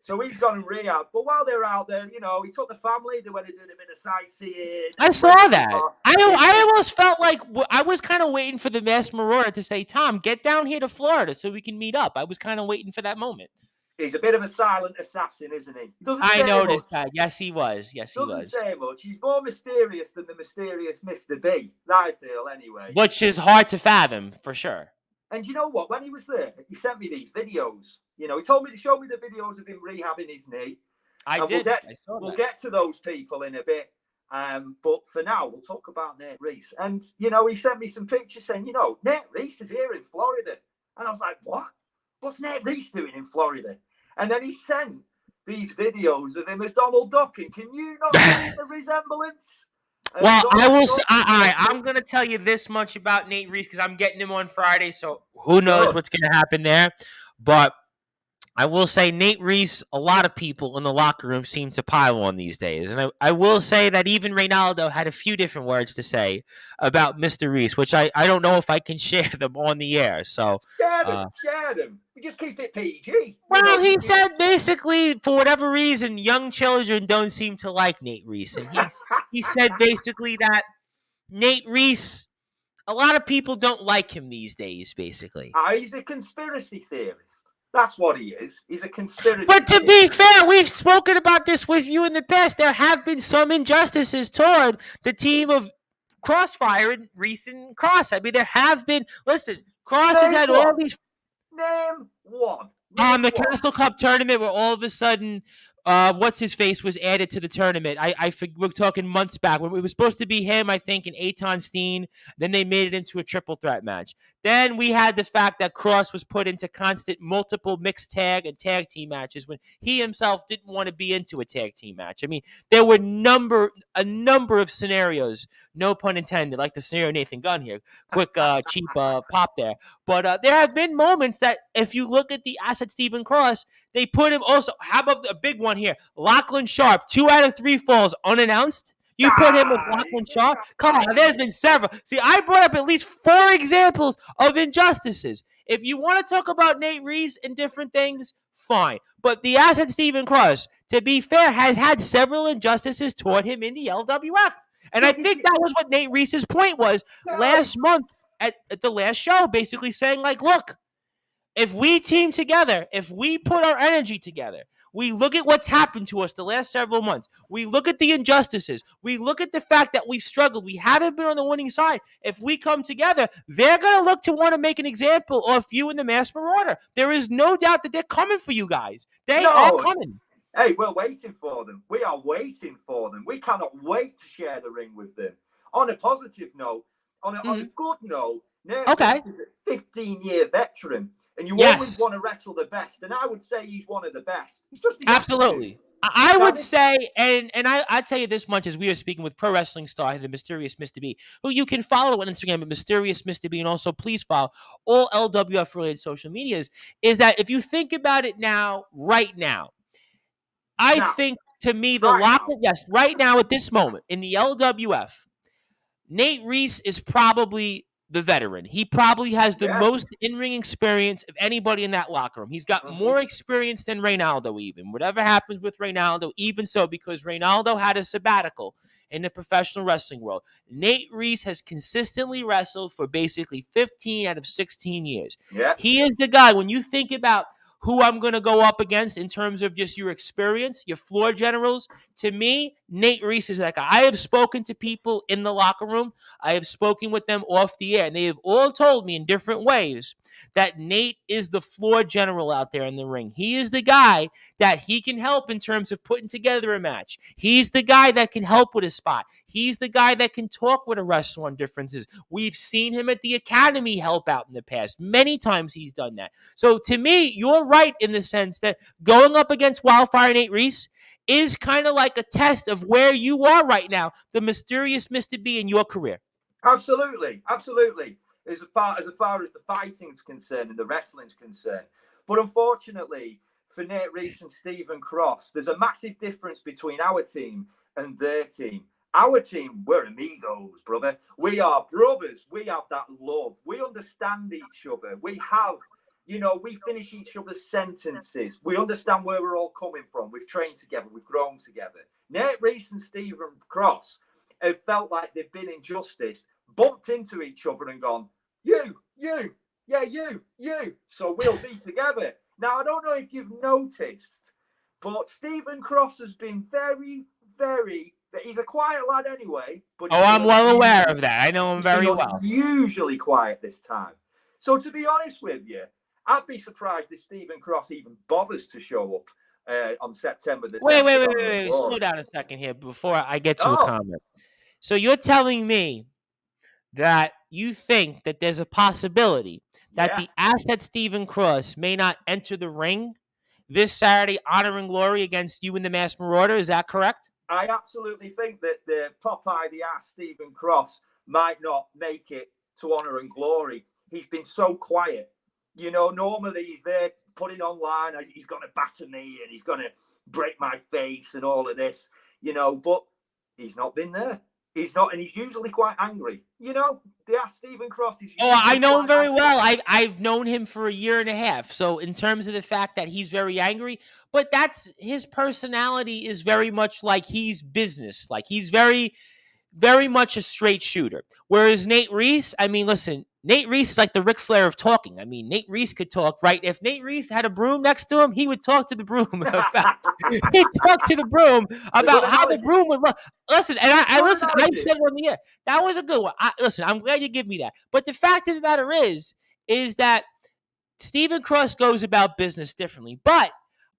so he's gone in rehab. But while they were out there, he took the family. They went and did a bit of sightseeing. I saw that. I almost felt like I was kind of waiting for the Masked Marauder to say, "Tom, get down here to Florida so we can meet up." I was kind of waiting for that moment. He's a bit of a silent assassin, isn't he? I noticed that. Yes, he was. Doesn't say much. He's more mysterious than the mysterious Mr. B, I feel, anyway. Which is hard to fathom, for sure. And you know what? When he was there, he sent me these videos. He told me to show me the videos of him rehabbing his knee. I did. We'll get to those people in a bit. But for now, we'll talk about Nate Reese. And, he sent me some pictures saying, Nate Reese is here in Florida. And I was like, what? What's Nate Reese doing in Florida? And then he sent these videos of him as Donald Duck. And can you not see the resemblance? Well, I'm going to tell you this much about Nate Reese because I'm getting him on Friday. So who knows what's going to happen there. But I will say Nate Reese, a lot of people in the locker room seem to pile on these days. And I will say that even Reynaldo had a few different words to say about Mr. Reese, which I don't know if I can share them on the air. So share them. We just keep it PG. Well, he said basically, for whatever reason, young children don't seem to like Nate Reese. And he said basically that Nate Reese, a lot of people don't like him these days, basically. He's a conspiracy theorist. That's what he is. He's a conspiracy. But to be fair, we've spoken about this with you in the past. There have been some injustices toward the team of Crossfire and Reese and Cross. I mean, there have been. Listen, Cross has had all these. Name one. The Castle Cup tournament, where all of a sudden, what's his face was added to the tournament. We're talking months back when it was supposed to be him, I think, and Eitan Steen. Then they made it into a triple threat match. Then we had the fact that Cross was put into constant multiple mixed tag and tag team matches when he himself didn't want to be into a tag team match. I mean, there were a number of scenarios, no pun intended, like the scenario Nathan Gunn here. Quick, cheap pop there. But there have been moments that if you look at the asset Stephen Cross, they put him also. How about a big one here? Lachlan Sharp, 2 out of 3 falls unannounced. You put him with Lachlan Sharp? Come on, there's been several. See, I brought up at least 4 examples of injustices. If you want to talk about Nate Reese and different things, fine. But the asset Stephen Cross, to be fair, has had several injustices toward him in the LWF. And I think that was what Nate Reese's point was last month at the last show, basically saying, like, look, if we team together, if we put our energy together, we look at what's happened to us the last several months. We look at the injustices. We look at the fact that we've struggled. We haven't been on the winning side. If we come together, they're going to look to want to make an example of you in the Masked Marauder. There is no doubt that they're coming for you guys. They are coming. Hey, we're waiting for them. We are waiting for them. We cannot wait to share the ring with them. On a positive note, on a good note, Nate is a 15-year veteran. And you always want to wrestle the best. And I would say he's one of the best. He's just absolutely. I would say, and I tell you this much as we are speaking with pro wrestling star, the Mysterious Mr. B, who you can follow on Instagram at Mysterious Mr. B, and also please follow all LWF related social medias, is that if you think about it now, right now, I think to me the locker, right now at this moment in the LWF, Nate Reese is probably the veteran. He probably has the most in-ring experience of anybody in that locker room. He's got more experience than Reynaldo even. Whatever happens with Reynaldo, even so, because Reynaldo had a sabbatical in the professional wrestling world. Nate Reese has consistently wrestled for basically 15 out of 16 years. Yeah. He is the guy, when you think about who I'm going to go up against in terms of just your experience, your floor generals, to me, Nate Reese is that guy. I have spoken to people in the locker room. I have spoken with them off the air, and they have all told me in different ways that Nate is the floor general out there in the ring. He is the guy that he can help in terms of putting together a match. He's the guy that can help with a spot. He's the guy that can talk with a wrestler on differences. We've seen him at the Academy help out in the past. Many times he's done that. So to me, you're right in the sense that going up against Wildfire Nate Reese is kind of like a test of where you are right now, the Mysterious Mr. B in your career. Absolutely. As far as the fighting's concerned and the wrestling's concerned. But unfortunately, for Nate Reese and Stephen Cross, there's a massive difference between our team and their team. Our team, we're amigos, brother. We are brothers. We have that love. We understand each other. We have, we finish each other's sentences. We understand where we're all coming from. We've trained together. We've grown together. Nate Reese and Stephen Cross have felt like they've been injustice, bumped into each other and gone, you. So we'll be together. Now, I don't know if you've noticed, but Stephen Cross has been very, very, he's a quiet lad anyway. But I'm well aware of that. I know him very well. Usually quiet this time. So to be honest with you, I'd be surprised if Stephen Cross even bothers to show up on September the 10th. Wait. Slow down a second here before I get to a comment. So you're telling me that you think that there's a possibility that the asset Stephen Cross may not enter the ring this Saturday, Honor and Glory, against you and the Masked Marauder. Is that correct? I absolutely think that the Popeye the Ass Stephen Cross might not make it to Honor and Glory. He's been so quiet. Normally he's there putting online, he's going to batter me and he's going to break my face and all of this, but he's not been there. He's not, and he's usually quite angry. The Ass Stephen Cross is. I know him very well. I've known him for a year and a half. So in terms of the fact that he's very angry, but that's his personality is very much like he's business. Like he's very, very much a straight shooter. Whereas Nate Reese, I mean, listen, Nate Reese is like the Ric Flair of talking. I mean, Nate Reese could talk, right? If Nate Reese had a broom next to him, he would talk to the broom. He'd talk to the broom about how the broom would look. Listen, and I said it on the air. That was a good one. Listen, I'm glad you give me that. But the fact of the matter is that Stephen Cross goes about business differently. But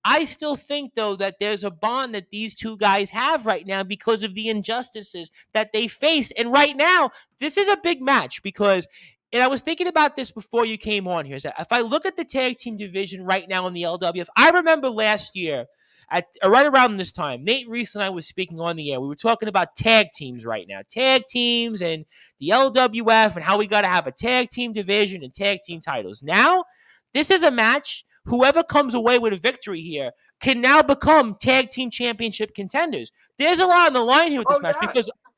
I still think, though, that there's a bond that these two guys have right now because of the injustices that they faced. And right now, this is a big match because, and I was thinking about this before you came on here, is that if I look at the tag team division right now in the LWF, I remember last year, right around this time, Nate Reese and I was speaking on the air. We were talking about tag teams right now, tag teams and the LWF and how we got to have a tag team division and tag team titles. Now, this is a match. Whoever comes away with a victory here can now become tag team championship contenders. There's a lot on the line here with this match.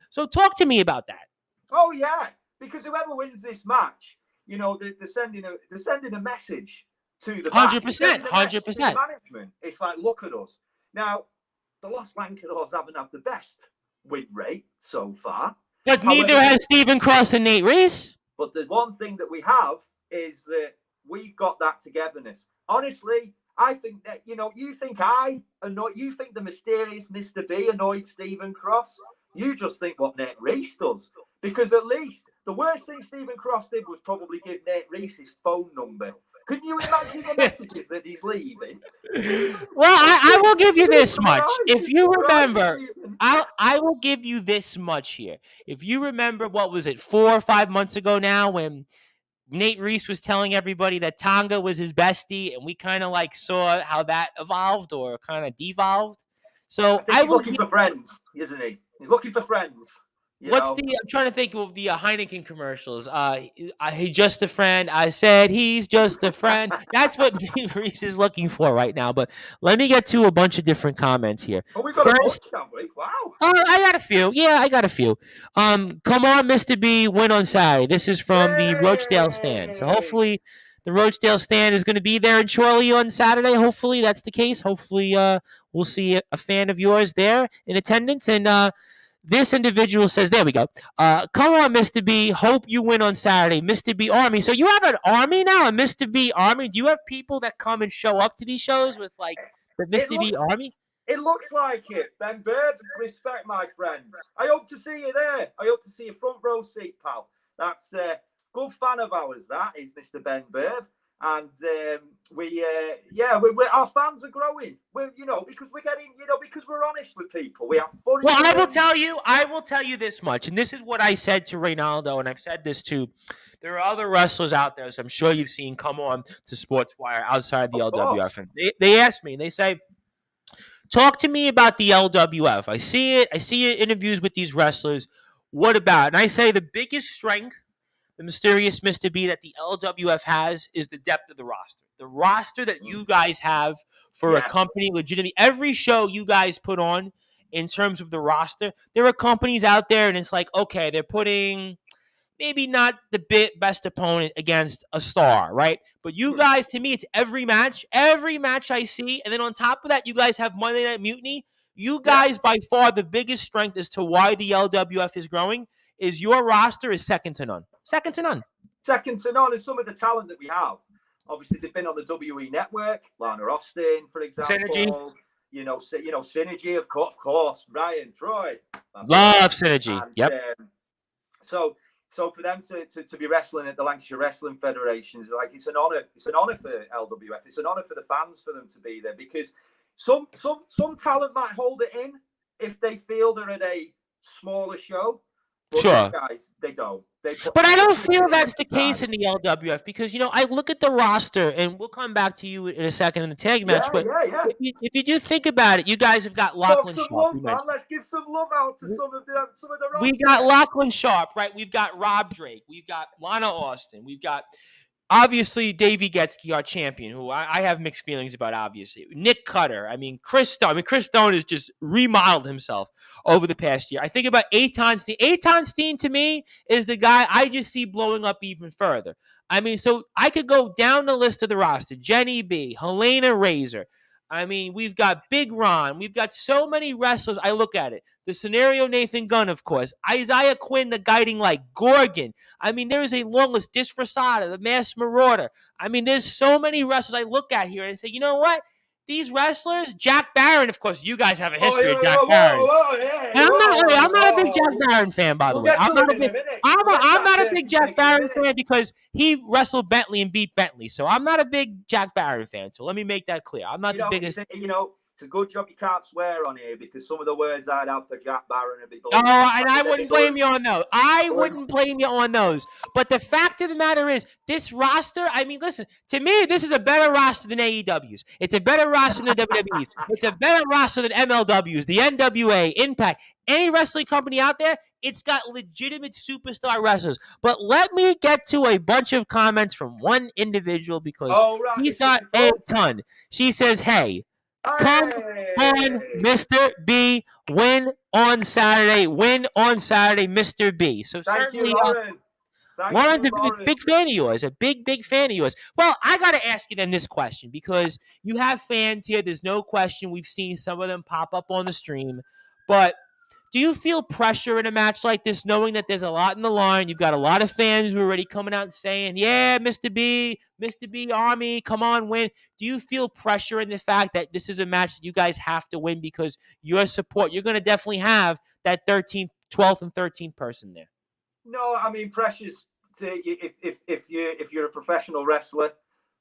So talk to me about that. Oh yeah, because whoever wins this match, they're sending a message to the 100%, 100%. Management. It's like, look at us now. The Los Lancadors haven't had the best win rate so far, but neither has Stephen Cross and Nate Reese. But the one thing that we have is that we've got that togetherness. Honestly, I think that, you think you think the mysterious Mr. B annoyed Stephen Cross. You just think what Nate Reese does. Because at least the worst thing Stephen Cross did was probably give Nate Reese his phone number. Can you imagine the messages that he's leaving? Well, I will give you this much. If you remember, I will give you this much here. If you remember, what was it, 4 or 5 months ago now, when Nate Reese was telling everybody that Tonga was his bestie, and we kind of like saw how that evolved or kind of devolved. So he's looking for friends, isn't he? He's looking for friends. I'm trying to think of the Heineken commercials. He's just a friend. I said he's just a friend. That's what Nate Reese is looking for right now. But let me get to a bunch of different comments here. Oh, we got first, a bunch, wow. I got a few. Yeah, I got a few. Come on, Mr. B, win on Saturday. This is from the Roachdale stand. So hopefully the Roachdale stand is going to be there in Chorley on Saturday. Hopefully that's the case. Hopefully we'll see a fan of yours there in attendance. And this individual says, there we go. Come on, Mr. B. Hope you win on Saturday. Mr. B Army. So you have an army now, a Mr. B Army? Do you have people that come and show up to these shows with like the Mr. B Army? It looks like it. Ben Bird, respect, my friend. I hope to see you there. I hope to see you front row seat, pal. That's a good fan of ours, that is Mr. Ben Bird. And our fans are growing. Because we're getting, because we're honest with people. We have fun. Well, I will tell you this much, and this is what I said to Reynaldo, and I've said this too. There are other wrestlers out there, so I'm sure you've seen come on to Sportswire outside the LWF. And they ask me, and they say, talk to me about the LWF. I see it. I see interviews with these wrestlers. What about? And I say the biggest strength, the mysterious Mr. B, that the LWF has is the depth of the roster. The roster that you guys have for a company legitimately. Every show you guys put on in terms of the roster. There are companies out there, and it's like, okay, they're putting maybe not the best opponent against a star, right? But you guys, to me, it's every match I see. And then on top of that, you guys have Monday Night Mutiny. You guys, by far, the biggest strength as to why the LWF is growing is your roster is second to none. Second to none. Second to none. And some of the talent that we have, obviously, they've been on the WE network. Lana Austin, for example. Synergy. Synergy, of course. Brian, Troy. Love Synergy. And, yep. So for them to be wrestling at the Lancashire Wrestling Federation is like it's an honor. It's an honor for LWF. It's an honor for the fans for them to be there because some talent might hold it in if they feel they're at a smaller show. But sure, guys, they don't. But I don't feel that's the case in the LWF because I look at the roster, and we'll come back to you in a second in the tag match. If you do think about it, you guys have got Lachlan Sharp. Let's give some love out to some of the roster. We got Lachlan Sharp, right? We've got Rob Drake. We've got Lana Austin. We've got obviously Davey Getsky, our champion, who I have mixed feelings about. Obviously, Nick Cutter. Chris Stone. Chris Stone has just remodeled himself over the past year. I think about Eitan Steen. Eitan Steen to me is the guy I just see blowing up even further. So I could go down the list of the roster. Jenny B, Helena Razor. We've got Big Ron. We've got so many wrestlers. I look at it. The Scenario Nathan Gunn, of course. Isaiah Quinn, the guiding light. Gorgon. There is a long list. Disfrasada, the Masked Marauder. There's so many wrestlers I look at here and say, you know what? These wrestlers, Jack Barron, of course, you guys have a history of Jack Barron. I'm not a big Jack Barron fan, by the way. I'm not a big Jack Barron fan because he wrestled Bentley and beat Bentley. So I'm not a big Jack Barron fan. So let me make that clear. I'm not the biggest. It's a good job you can't swear on here because some of the words I'd have for Jack Barron would be. And I wouldn't blame you on those. I wouldn't blame you on those. But the fact of the matter is, this roster, listen, to me, this is a better roster than AEW's. It's a better roster than WWE's. It's a better roster than MLW's, the NWA, Impact. Any wrestling company out there, it's got legitimate superstar wrestlers. But let me get to a bunch of comments from one individual because he's got a ton. She says, hey, come on, Mr. B. Win on Saturday. Win on Saturday, Mr. B. So certainly, Lauren's a big fan of yours. A big fan of yours. Well, I got to ask you then this question because you have fans here. There's no question. We've seen some of them pop up on the stream. But do you feel pressure in a match like this, knowing that there's a lot in the line? You've got a lot of fans who are already coming out and saying, yeah, Mr. B, Army, come on, win. Do you feel pressure in the fact that this is a match that you guys have to win because your support, you're going to definitely have that 13th, 12th, and 13th person there? No, pressure's if you're a professional wrestler,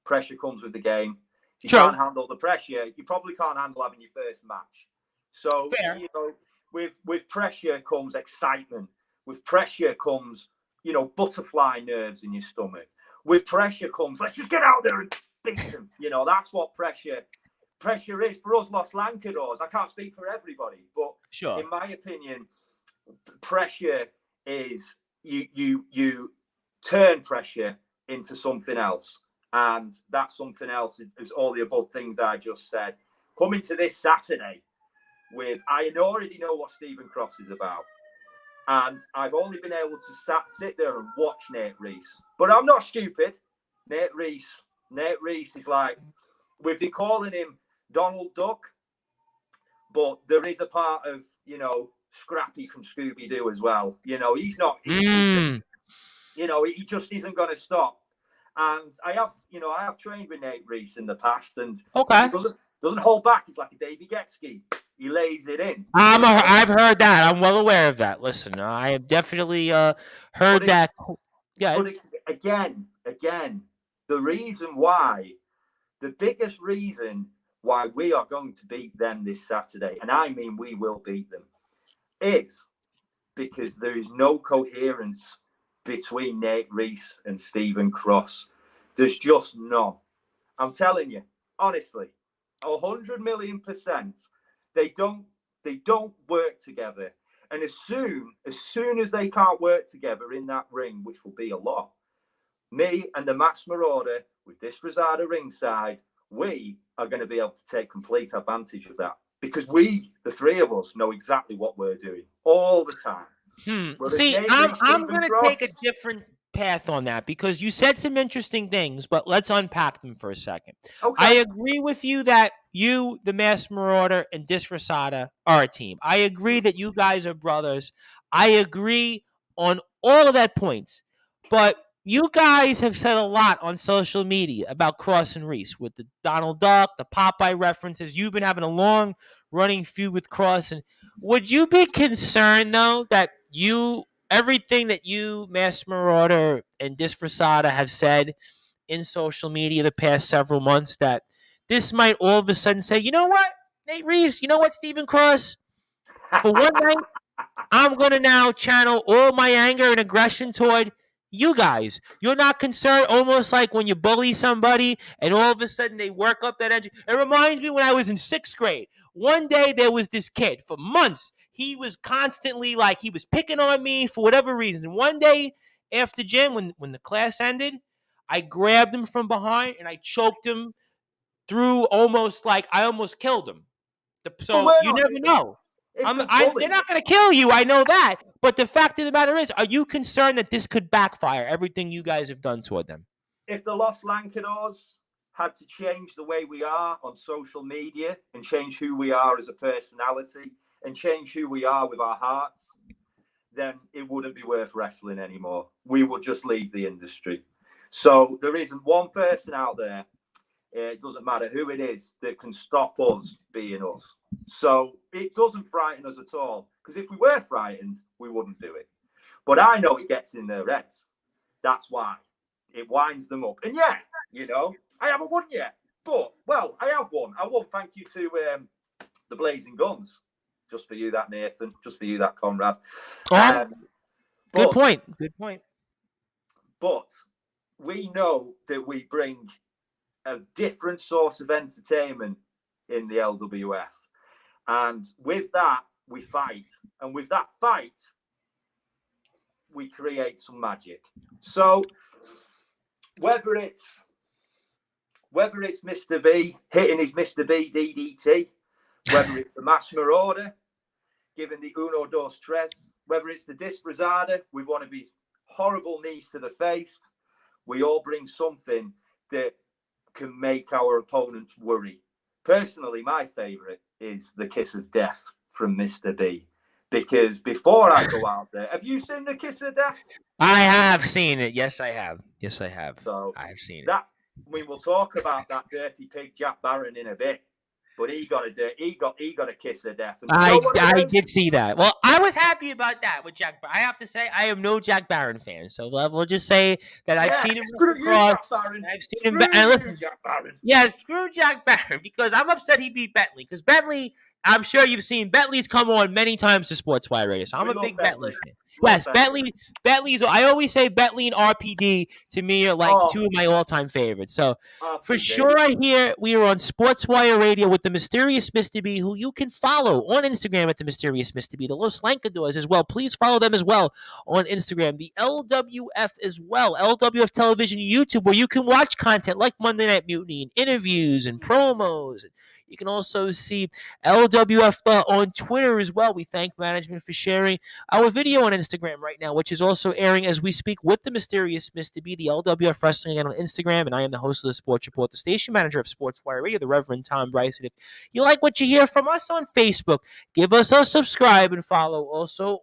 pressure comes with the game. If you can't handle the pressure, you probably can't handle having your first match. So, fair. With pressure comes excitement. With pressure comes, butterfly nerves in your stomach. With pressure comes, let's just get out there and beat them. That's what pressure is for us Los Lancadors. I can't speak for everybody, but in my opinion, pressure is you turn pressure into something else, and that something else is all the above things I just said. Coming to this Saturday. I already know what Stephen Cross is about, and I've only been able to sit there and watch Nate Reese. But I'm not stupid. Nate Reese is like, we've been calling him Donald Duck, but there is a part of Scrappy from Scooby Doo as well. He's not. He just isn't going to stop. And I have trained with Nate Reese in the past, and he doesn't hold back. He's like a Davey Getsky. He lays it in. I've heard that. I'm well aware of that. Listen, I have definitely heard that. Yeah. But again, the biggest reason why we are going to beat them this Saturday, and I mean we will beat them, is because there is no coherence between Nate Reese and Stephen Cross. There's just none. I'm telling you, honestly, 100,000,000%. They don't work together. And as soon as they can't work together in that ring, which will be a lot, me and the Masked Marauder with this Rosada ringside, we are going to be able to take complete advantage of that. because we, the three of us, know exactly what we're doing all the time. See, I'm going to take a different path on that because you said some interesting things, but let's unpack them for a second. Okay. I agree with you that you, the Masked Marauder, and Disfrasada are a team. I agree that you guys are brothers. I agree on all of that points. But you guys have said a lot on social media about Cross and Reese with the Donald Duck, the Popeye references. You've been having a long running feud with Cross. And would you be concerned, though, that everything that you, Masked Marauder, and Disfrasada have said in social media the past several months, that this might all of a sudden say, you know what, Nate Reese, you know what, Stephen Cross, for one night, I'm going to now channel all my anger and aggression toward you guys. You're not concerned, almost like when you bully somebody and all of a sudden they work up that energy. It reminds me when I was in 6th grade. One day there was this kid for months. He was constantly like, he was picking on me for whatever reason. And one day after gym, when the class ended, I grabbed him from behind and I choked him through I almost killed him. So you never know. They're not going to kill you. I know that. But the fact of the matter is, are you concerned that this could backfire, everything you guys have done toward them? If the Los Lancadors had to change the way we are on social media and change who we are as a personality and change who we are with our hearts, then it wouldn't be worth wrestling anymore. We would just leave the industry. So there isn't one person out there, it doesn't matter who it is, that can stop us being us. So it doesn't frighten us at all, because if we were frightened, we wouldn't do it. But I know it gets in their heads. That's why it winds them up. And yeah, I haven't won yet. But, well, I have won. I won thank you to the Blazing Guns. Just for you, that Nathan. Just for you, that Conrad. Good point. Good point. But we know that we bring a different source of entertainment in the LWF. And with that, we fight. And with that fight, we create some magic. So whether it's Mr. B hitting his Mr. B DDT, whether it's the Masked Marauder giving the Uno Dos Tres, whether it's the Disfrasada with one of his horrible knees to the face, we all bring something that can make our opponents worry. Personally, my favourite is the Kiss of Death from Mr. B. Because before I go out there, have you seen the Kiss of Death? I have seen it. Yes, I have. So I have seen it. We will talk about that dirty pig Jack Barron in a bit. But he got a kiss of death. And I did see that. Well, I was happy about that with Jack Barron. I have to say, I am no Jack Barron fan. So we'll just say that I've seen him across. I've seen him. Jack Barron. Yeah, screw Jack Barron, because I'm upset he beat Bentley. Because Bentley, I'm sure you've seen, Bentley's come on many times to Sportswire Radio. So I'm a big Bentley fan. Yes, Bentley's. I always say Bentley and RPD to me are like two of my all-time favorites. So for sure, we are on Sportswire Radio with the Mysterious Mr. B, who you can follow on Instagram at the Mysterious Mr. B. The Los Lancadors as well. Please follow them as well on Instagram. The LWF as well, LWF Television YouTube, where you can watch content like Monday Night Mutiny and interviews and promos. You can also see LWF on Twitter as well. We thank management for sharing our video on Instagram right now, which is also airing as we speak with the Mysterious Mr. B, the LWF Wrestling again on Instagram. And I am the host of the Sports Report, the station manager of Sportswire Radio, the Reverend Tom Bryce. And if you like what you hear from us on Facebook, give us a subscribe and follow also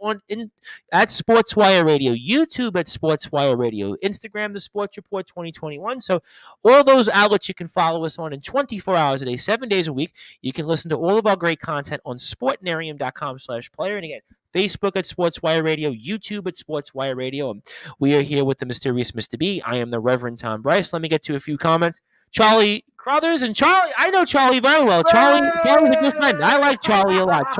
at Sportswire Radio, YouTube at Sportswire Radio, Instagram, the Sports Report 2021. So all those outlets you can follow us on in 24 hours a day, 7 days a week. You can listen to all of our great content on sportnarium.com/player. And again, Facebook at Sportswire Radio, YouTube at Sportswire Radio. And we are here with the Mysterious Mr. B. I am the Reverend Tom Bryce. Let me get to a few comments. Charlie Crothers and Charlie. I know Charlie very well. Charlie's a good friend. I like Charlie a lot.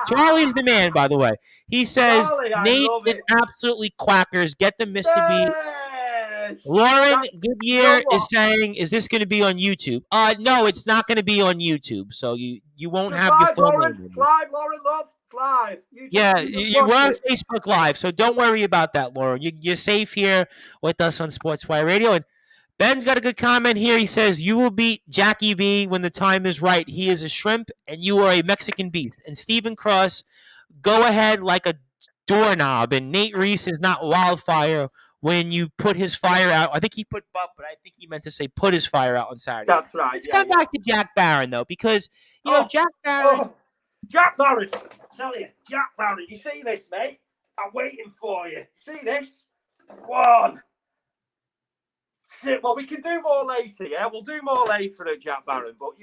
Charlie's the man, by the way. He says, Nate is absolutely quackers. Get the Mr. B. Lauren Goodyear is saying, is this going to be on YouTube? No, it's not going to be on YouTube. So you won't have your full name. Live, Lauren, love. Live. Yeah, you were on Facebook Live, so don't worry about that, Lauren. You're safe here with us on Sportswire Radio. And Ben's got a good comment here. He says, "You will beat Jackie B when the time is right. He is a shrimp, and you are a Mexican beast." And Stephen Cross, "Go ahead like a doorknob." And Nate Reese is not wildfire when you put his fire out. I think he put butt, but I think he meant to say put his fire out on Saturday. That's right. Let's come back to Jack Barron, though, because, Jack Barron. Jack Barron. I tell you, Jack Barron. You see this, mate? I'm waiting for you. See this? One. Well, we can do more later, yeah? We'll do more later at Jack Barron, but,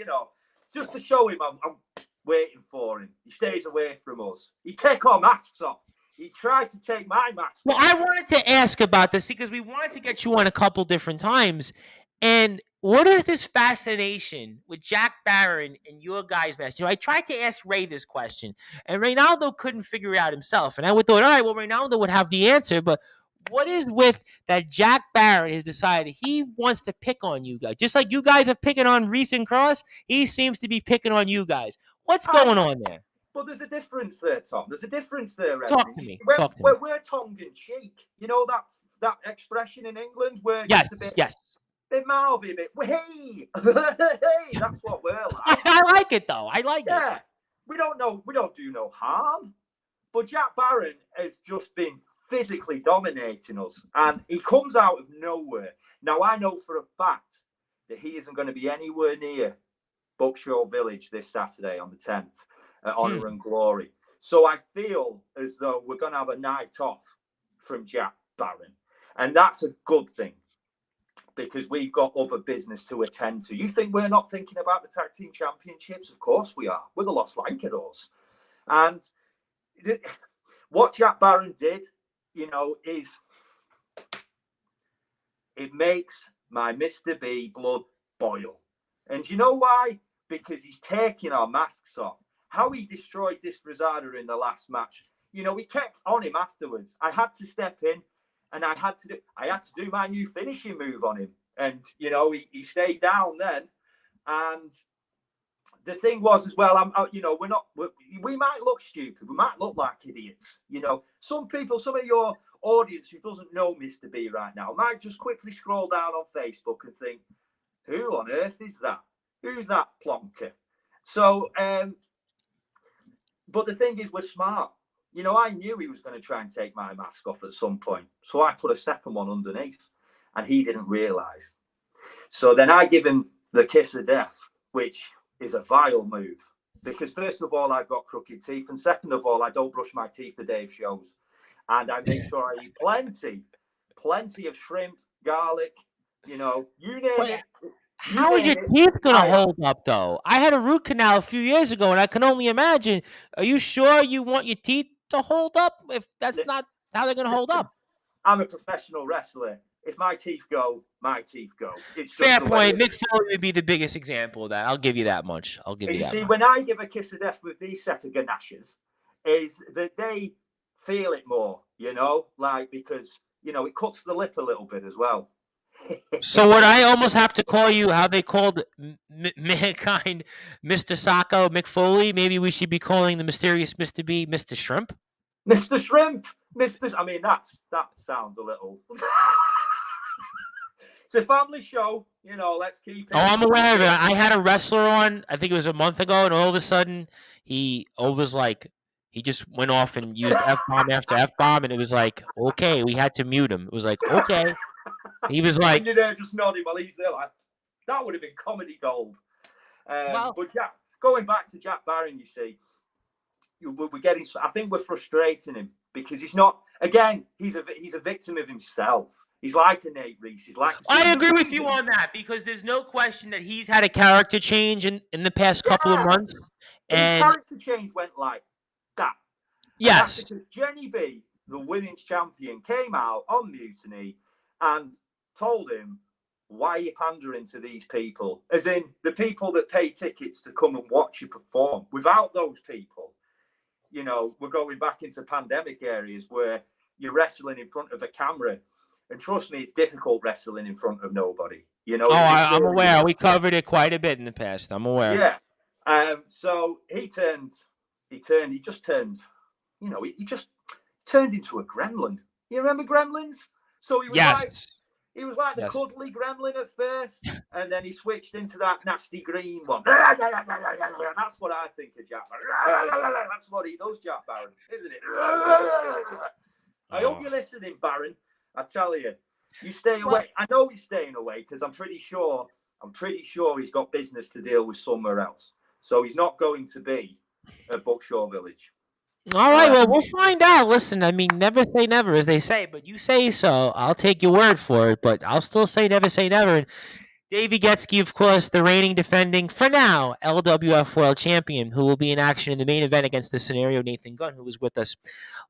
just to show him I'm waiting for him. He stays away from us. He take our masks off. He tried to take my mask off. Well, I wanted to ask about this because we wanted to get you on a couple different times. And what is this fascination with Jack Barron and your guys' match? I tried to ask Ray this question, and Reynaldo couldn't figure it out himself. And I would thought, all right, well, Reynaldo would have the answer, but what is with that Jack Barron has decided he wants to pick on you guys? Just like you guys are picking on Reese and Cross, he seems to be picking on you guys. What's going on there? Well, there's a difference there, Tom. There's a difference there. Talk to me. We're tongue-in-cheek. You know that expression in England where yes, bit mouthy, a bit hey, hey, that's what we're like. I like it though. I like it. Yeah, we don't do no harm. But Jack Barron has just been physically dominating us, and he comes out of nowhere. Now I know for a fact that he isn't going to be anywhere near Buckshaw Village this Saturday on the 10th at Honor and Glory. So I feel as though we're going to have a night off from Jack Barron, and that's a good thing, because we've got other business to attend to. You think we're not thinking about the tag team championships? Of course we are. We're the Los Lancadors. And what Jack Barron did, is it makes my Mr. B blood boil. And you know why? Because he's taking our masks off. How he destroyed this Rosada in the last match. We kept on him afterwards. I had to step in. And I had to do my new finishing move on him. And, he stayed down then. And the thing was as well, we might look stupid. We might look like idiots. Some of your audience who doesn't know Mr. B right now might just quickly scroll down on Facebook and think, who on earth is that? Who's that plonker? So, but the thing is, we're smart. I knew he was going to try and take my mask off at some point. So I put a second one underneath, and he didn't realise. So then I give him the kiss of death, which is a vile move. Because first of all, I've got crooked teeth. And second of all, I don't brush my teeth the day of shows. And I make sure I eat plenty of shrimp, garlic, you name it. How is your teeth going to hold up, though? I had a root canal a few years ago, and I can only imagine. Are you sure you want your teeth to hold up if that's not how they're going to hold up? I'm a professional wrestler. If my teeth go, my teeth go. It's fair point. Mick Foley would be the biggest example of that. I'll give you that much. You see, when I give a kiss of death with these set of ganashes, is that they feel it more, because, it cuts the lip a little bit as well. So would I almost have to call you how they called mankind Mr. Sacco, Mick Foley? Maybe we should be calling the mysterious Mr. B Mr. Shrimp? Mr. Shrimp! That sounds a little... It's a family show, let's keep it. Oh, I'm aware of it. I had a wrestler on, I think it was a month ago, and all of a sudden, he just went off and used F-bomb after F-bomb, and it was like, okay, we had to mute him. It was like, okay. He was like... You're there just nodding while he's there like, that would have been comedy gold. But going back to Jack Barron, you see, we're getting... I think we're frustrating him because he's not... Again, he's a victim of himself. He's like a Nate Reese. I agree with you on that because there's no question that he's had a character change in the past couple of months. And his character change went like that. Yes. And that's because Jenny B, the women's champion, came out on Mutiny and told him, why are you pandering to these people? As in, the people that pay tickets to come and watch you perform. Without those people, we're going back into pandemic areas where you're wrestling in front of a camera. And trust me, it's difficult wrestling in front of nobody. I'm aware. We covered it quite a bit in the past. I'm aware. Yeah. So he just turned into a gremlin. You remember Gremlins? So he was He was like the Yes. cuddly gremlin at first, and then he switched into that nasty green one. That's what I think of Jack Barron. That's what he does, Jack Barron, isn't it? I hope you're listening, Baron. I tell you, you stay away. I know he's staying away because I'm pretty sure he's got business to deal with somewhere else. So he's not going to be at Buckshaw Village. All right, well, we'll find out. Listen, I mean, never say never, as they say, but you say so. I'll take your word for it, but I'll still say never say never. And Davey Getsky, of course, the reigning defending, for now, LWF World Champion, who will be in action in the main event against the Scenario Nathan Gunn, who was with us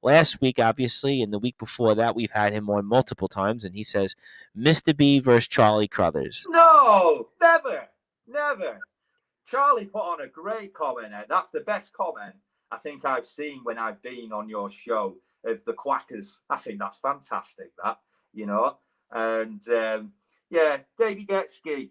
last week, obviously, and the week before that, we've had him on multiple times, and he says, Mr. B versus Charlie Crothers. No, never. Charlie put on a great comment, and that's the best comment I think I've seen when I've been on your show of the Quackers. I think that's fantastic, that, and yeah, Davey Getsky,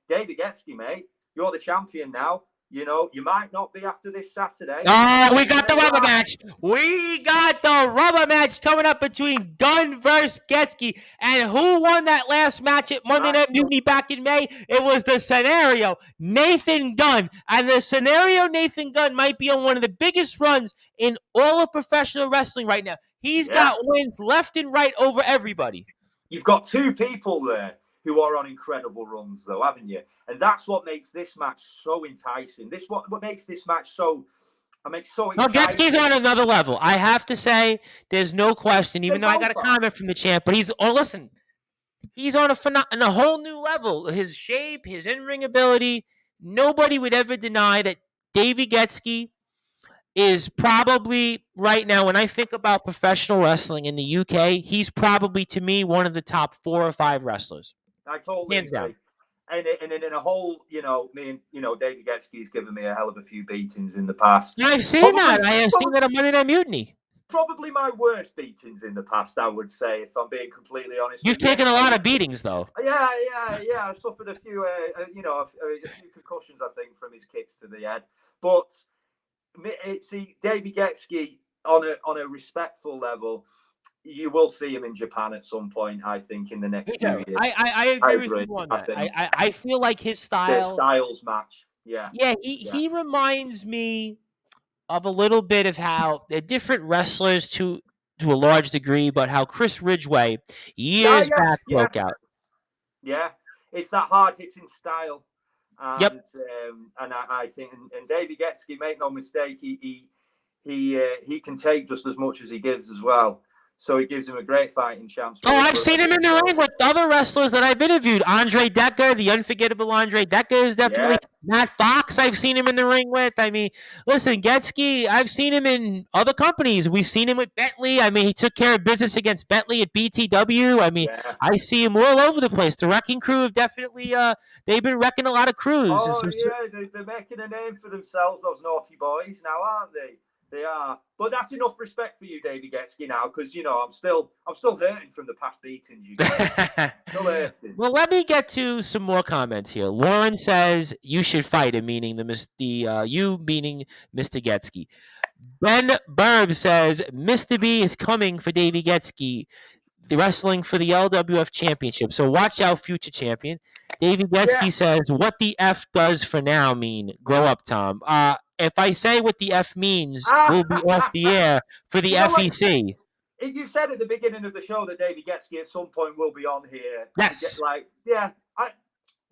Davey Getsky, mate, you're the champion now. You might not be after this Saturday. Oh, we got the rubber match. We got the rubber match coming up between Gunn versus Getsky. And who won that last match at Monday Night Mutiny back in May? It was the Scenario Nathan Gunn. And the Scenario Nathan Gunn might be on one of the biggest runs in all of professional wrestling right now. He's got wins left and right over everybody. You've got two people there who are on incredible runs, though, haven't you? And that's what makes this match so enticing. What makes this match so exciting. Well, Getsky's on another level. I have to say, there's no question, even though I got a comment from the champ, but he's on a whole new level. His shape, his in-ring ability, nobody would ever deny that Davey Getsky is probably, right now, when I think about professional wrestling in the UK, he's probably, to me, one of the top 4 or 5 wrestlers. I totally agree. Down. And in a whole, me and Davey Getsky's given me a hell of a few beatings in the past. I've seen that. I have seen that on Monday Night Mutiny. Probably my worst beatings in the past, I would say, if I'm being completely honest. You've taken a lot of beatings, though. Yeah. I suffered a few, a few concussions, I think, from his kicks to the head. But Davey Getsky on a respectful level. You will see him in Japan at some point, I think, in the next 2 years. I agree with you on that. I feel like his style... The styles match, yeah. Yeah, he reminds me of a little bit of how they're different wrestlers to a large degree, but how Chris Ridgway years back broke out. Yeah, it's that hard-hitting style. And, yep. And I think, and Davey Getsky, make no mistake, he can take just as much as he gives as well. So it gives him a great fighting chance. I've seen him in the ring with other wrestlers that I've interviewed. Andre Decker, the unforgettable Andre Decker is definitely... Yeah. Matt Fox, I've seen him in the ring with. I mean, listen, Getsky, I've seen him in other companies. We've seen him with Bentley. I mean, he took care of business against Bentley at BTW. I mean, I see him all over the place. The Wrecking Crew have definitely, they've been wrecking a lot of crews. Oh, they're making a name for themselves, those naughty boys now, aren't they? They are, but that's enough respect for you, Davey Getsky, now, because I'm still hurting from the past beatings. You still hurting. Well, let me get to some more comments here. Lauren says you should fight him, meaning you meaning Mr. Getsky. Ben Burb says Mr. B is coming for Davey Getsky, the wrestling for the LWF Championship. So watch out, future champion. Davey Getsky says, "What the F does for now mean? Grow up, Tom." If I say what the F means, we'll be off the air for the FEC. You said at the beginning of the show that Davey Getsky at some point will be on here. Yes.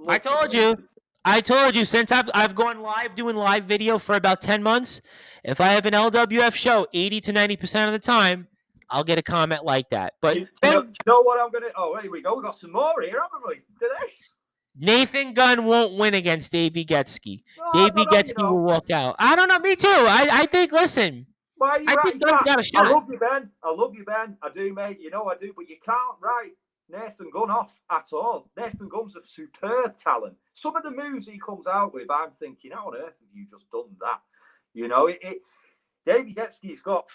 I told you. I told you since I've gone live doing live video for about 10 months. If I have an LWF show, 80 to 90% of the time, I'll get a comment like that. But you know what I'm going to... Oh, here we go. We've got some more here, haven't we? Look at this. Nathan Gunn won't win against Davey Getsky. Davey Getsky will walk out. I don't know. Me too. I think, listen. I think Gunn's got a shot. I love you, Ben. I do, mate. I do. But you can't write Nathan Gunn off at all. Nathan Gunn's a superb talent. Some of the moves he comes out with, I'm thinking, how on earth have you just done that? Davey Getsky's got...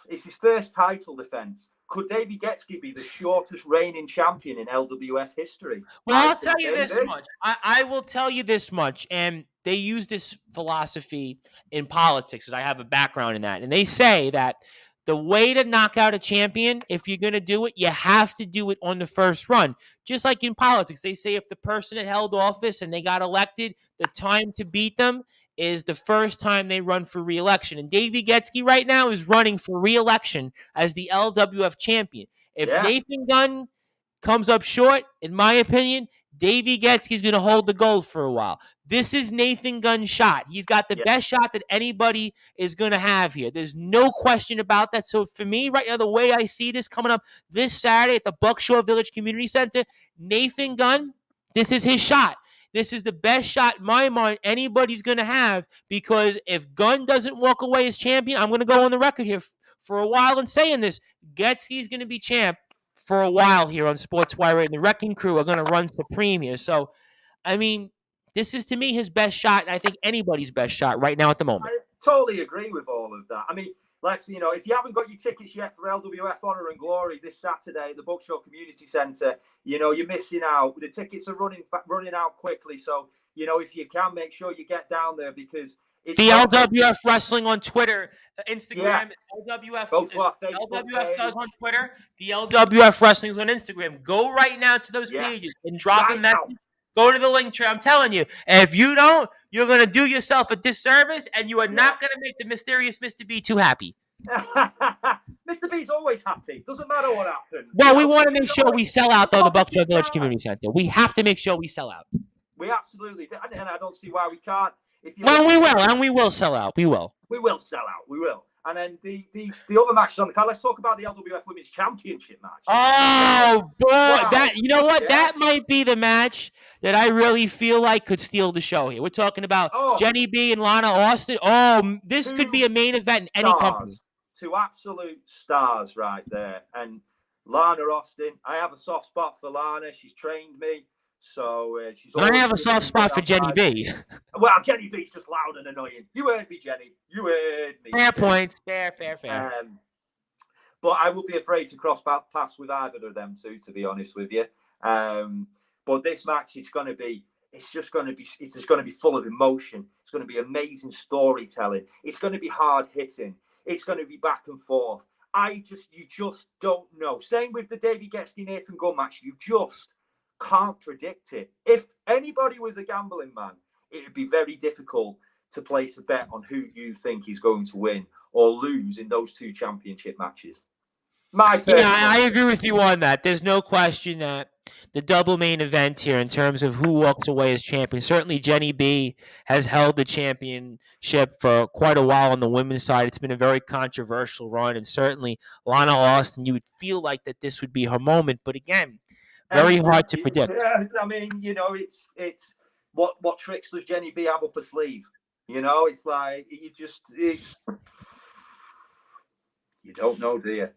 It's his first title defense. Could Davey Getsky be the shortest reigning champion in LWF history? Well, I'll tell you this much. I will tell you this much. And they use this philosophy in politics, because I have a background in that. And they say that the way to knock out a champion, if you're going to do it, you have to do it on the first run. Just like in politics, they say if the person that held office and they got elected, the time to beat them is the first time they run for re-election. And Davey Getzky right now is running for re-election as the LWF champion. If Nathan Gunn comes up short, in my opinion, Davey Getzky's going to hold the gold for a while. This is Nathan Gunn's shot. He's got the best shot that anybody is going to have here. There's no question about that. So for me right now, the way I see this coming up this Saturday at the Buckshore Village Community Center, Nathan Gunn, this is his shot. This is the best shot in my mind anybody's going to have, because if Gunn doesn't walk away as champion, I'm going to go on the record here for a while and saying this, Getzky's going to be champ for a while here on Sportzwire, and the Wrecking Crew are going to run supreme here. So, I mean, this is, to me, his best shot, and I think anybody's best shot right now at the moment. I totally agree with all of that. I mean, if you haven't got your tickets yet for LWF Honor and Glory this Saturday at the Buckshore Community Centre, you're missing out. The tickets are running out quickly. So, if you can, make sure you get down there, because it's the LWF Wrestling on Twitter, Instagram. LWF does on Twitter. The LWF Wrestling is on Instagram. Go right now to those pages and drop a message. Go to the link tree. I'm telling you, if you don't, you're going to do yourself a disservice, and you are not going to make the mysterious Mr. B too happy. Mr. B's always happy. Doesn't matter what happens. Well, we want to make sure we sell out, though, the Buckshore Village Community Center. We have to make sure we sell out. We absolutely do. And I don't see why we can't. We will sell out. We will. We will sell out. We will. And then the other matches on the card. Let's talk about the LWF Women's Championship match. Oh boy, wow. That might be the match that I really feel like could steal the show here. We're talking about Jenny B and Lana Austin. Oh, this could be a main event in any company. Two absolute stars right there. And Lana Austin, I have a soft spot for Lana. She's trained me. So she's. I have a soft spot for Jenny B. Well, Jenny B's just loud and annoying. You heard me, Jenny. You heard me. Fair points. Fair. But I would be afraid to cross paths with either of them two, to be honest with you. But this match, it's just going to be full of emotion. It's going to be amazing storytelling. It's going to be hard hitting. It's going to be back and forth. You just don't know. Same with the Davey Getzky Nathan Gunn match. You just can't predict it. If anybody was a gambling man, it would be very difficult to place a bet on who you think is going to win or lose in those two championship matches. I agree with you on that. There's no question that the double main event here, in terms of who walks away as champion, certainly Jenny B has held the championship for quite a while on the women's side. It's been a very controversial run, and certainly Lana Austin, you would feel like that this would be her moment, but again, very hard to predict. Yeah, I mean, it's what tricks does Jenny B have up her sleeve? It's like you don't know, do you?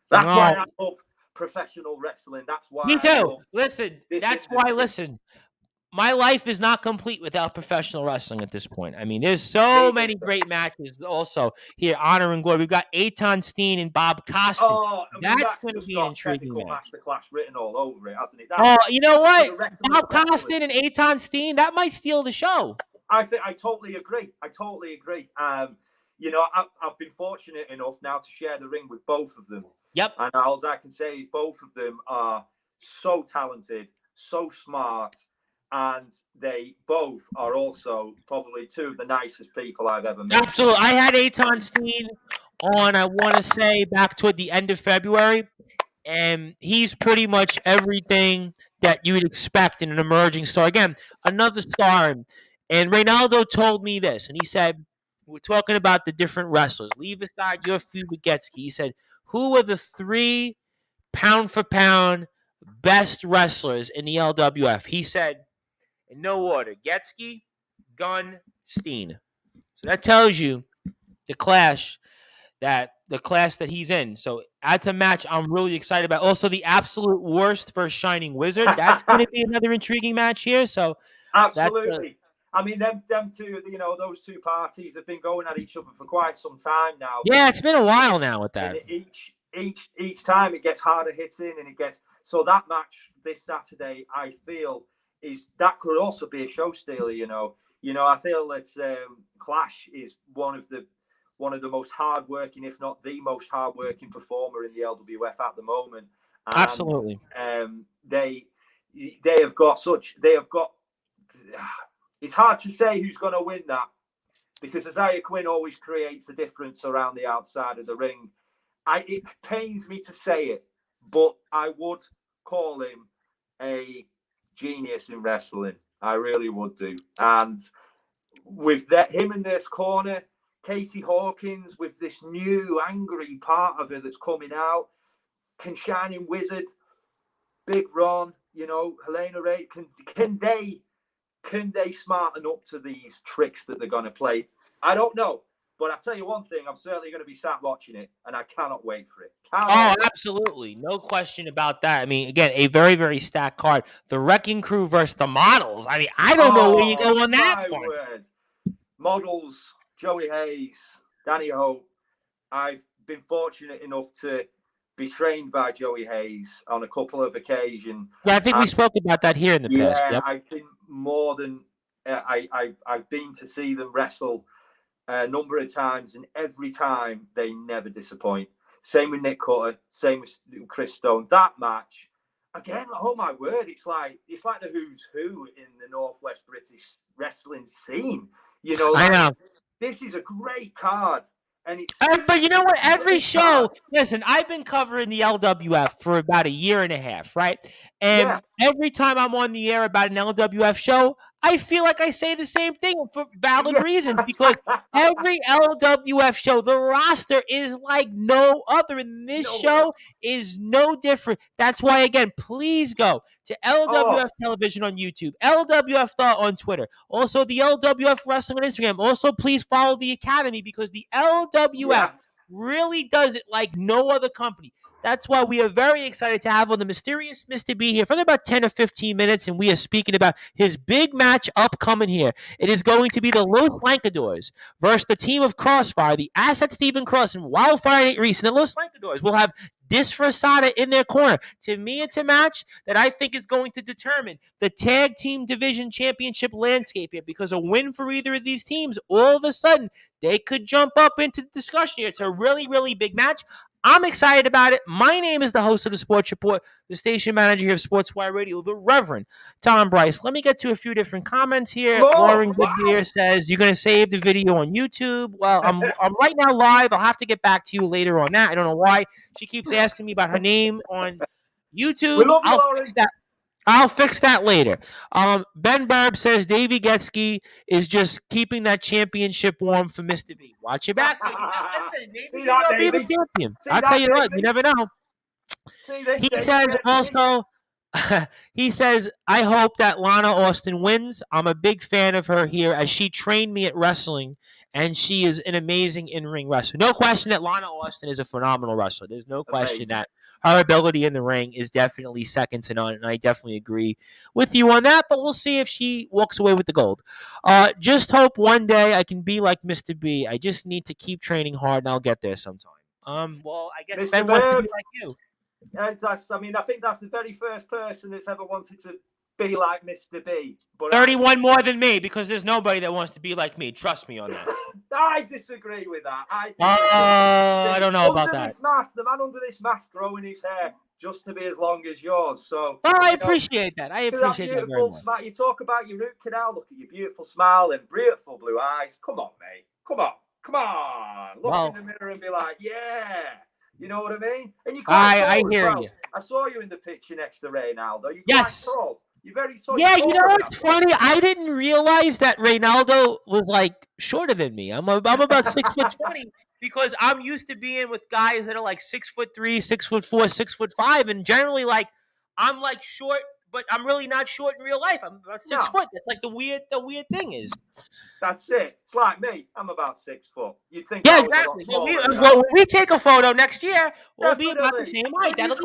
That's why I love professional wrestling. That's why. Me too. Listen, my life is not complete without professional wrestling at this point. I mean, there's so many great matches also here. Honor and Glory. We've got Eitan Steen and Bob Costin. That's going to be an intriguing match. Masterclass written all over it, hasn't it? You know what? Bob Costin and Eitan Steen, that might steal the show. I totally agree. I've been fortunate enough now to share the ring with both of them. Yep. And all I can say is both of them are so talented, so smart, and they both are also probably two of the nicest people I've ever met. Absolutely. I had Eitan Steen on, I want to say, back toward the end of February, and he's pretty much everything that you would expect in an emerging star. Again, another star. And Reynaldo told me this, and he said, we're talking about the different wrestlers. Leave aside your feud with Getzky. He said, who are the 3 pound-for-pound best wrestlers in the LWF? He said, in no order, Getzky, Gunn, Steen. So that tells you the clash that he's in. So that's a match I'm really excited about. Also, the absolute worst for Shining Wizard. That's going to be another intriguing match here. So absolutely. I mean, them two, those two parties have been going at each other for quite some time now. Yeah, it's been a while now with that. And each time it gets harder hitting, and so that match this Saturday, I feel that could also be a show stealer. I feel that Clash is one of the one of the most hardworking, if not the most hardworking performer in the LWF at the moment. And, Absolutely. They have got. It's hard to say who's going to win that, because Isaiah Quinn always creates a difference around the outside of the ring. It pains me to say it, but I would call him a genius in wrestling. I really would do. And with him in this corner, Katie Hawkins, with this new angry part of her that's coming out, can Shining Wizard, Big Ron, Helena Ray, can they smarten up to these tricks that they're going to play? I don't know. But I'll tell you one thing, I'm certainly going to be sat watching it, and I cannot wait for it. Absolutely. No question about that. I mean, again, a very, very stacked card. The Wrecking Crew versus the Models. I mean, I don't know where you go on that one. Models, Joey Hayes, Danny Hope. I've been fortunate enough to be trained by Joey Hayes on a couple of occasions. Yeah, I think we spoke about that here in the past. Yeah, I've been more than I've been to see them wrestle a number of times, and every time they never disappoint. Same with Nick Cutter, same with Chris Stone. That match, again, oh my word, it's like the who's who in the Northwest British wrestling scene. I know. This is a great card. And but you know what? Every show, listen, I've been covering the LWF for about a year and a half, right? And every time I'm on the air about an LWF show, I feel like I say the same thing for valid reasons, because every LWF show, the roster is like no other, and this show is no different. That's why, again, please go to LWF Television on YouTube, LWF Thought on Twitter, also the LWF Wrestling on Instagram. Also, please follow the Academy, because the LWF really does it like no other company. That's why we are very excited to have on the mysterious Mr. B here for about 10 or 15 minutes, and we are speaking about his big match upcoming here. It is going to be the Los Lankadors versus the team of Crossfire, the Asset Stephen Cross and Wildfire Nate Reese. And the Los Lankadors will have Disfrasada in their corner. To me, it's a match that I think is going to determine the tag team division championship landscape here, because a win for either of these teams, all of a sudden, they could jump up into the discussion here. It's a really, really big match. I'm excited about it. My name is the host of the Sports Report, the station manager here of Sportswire Radio, the Reverend Tom Bryce. Let me get to a few different comments here. Lauren Goodyear says, you're going to save the video on YouTube. Well, I'm right now live. I'll have to get back to you later on that. I don't know why. She keeps asking me about her name on YouTube. I'll fix that later. Ben Burb says Davey Getsky is just keeping that championship warm for Mr. B. Watch your back. Maybe he'll be the champion. I'll tell you what, you never know. He says also, he says, I hope that Lana Austin wins. I'm a big fan of her here, as she trained me at wrestling, and she is an amazing in-ring wrestler. No question that Lana Austin is a phenomenal wrestler. There's no question that her ability in the ring is definitely second to none, and I definitely agree with you on that, but we'll see if she walks away with the gold. Just hope one day I can be like Mr. B. I just need to keep training hard, and I'll get there sometime. Well, I guess Mr. Ben wants to be like you. I think that's the very first person that's ever wanted to be like Mr. B. But 31 more than me, because there's nobody that wants to be like me. Trust me on that. I disagree with that. I don't know about that. The man under this mask growing his hair just to be as long as yours. So I appreciate that. I appreciate that very much. You talk about your root canal. Look at your beautiful smile and beautiful blue eyes. Come on, mate. Come on. Look in the mirror and be like, yeah. You know what I mean? And you I hear you. I saw you in the picture next to Reynaldo. You're quite tall. You're very tall. Yeah, you know what's funny? I didn't realize that Reynaldo was like shorter than me. I'm about 6'20", because I'm used to being with guys that are like 6'3", 6'4", 6'5", and generally like I'm like short, but I'm really not short in real life. I'm about 6 foot. That's like the weird thing is. That's it. It's like me. I'm about 6 foot. You'd think. Yeah, exactly. When we take a photo next year, we'll be about the same height. That'll be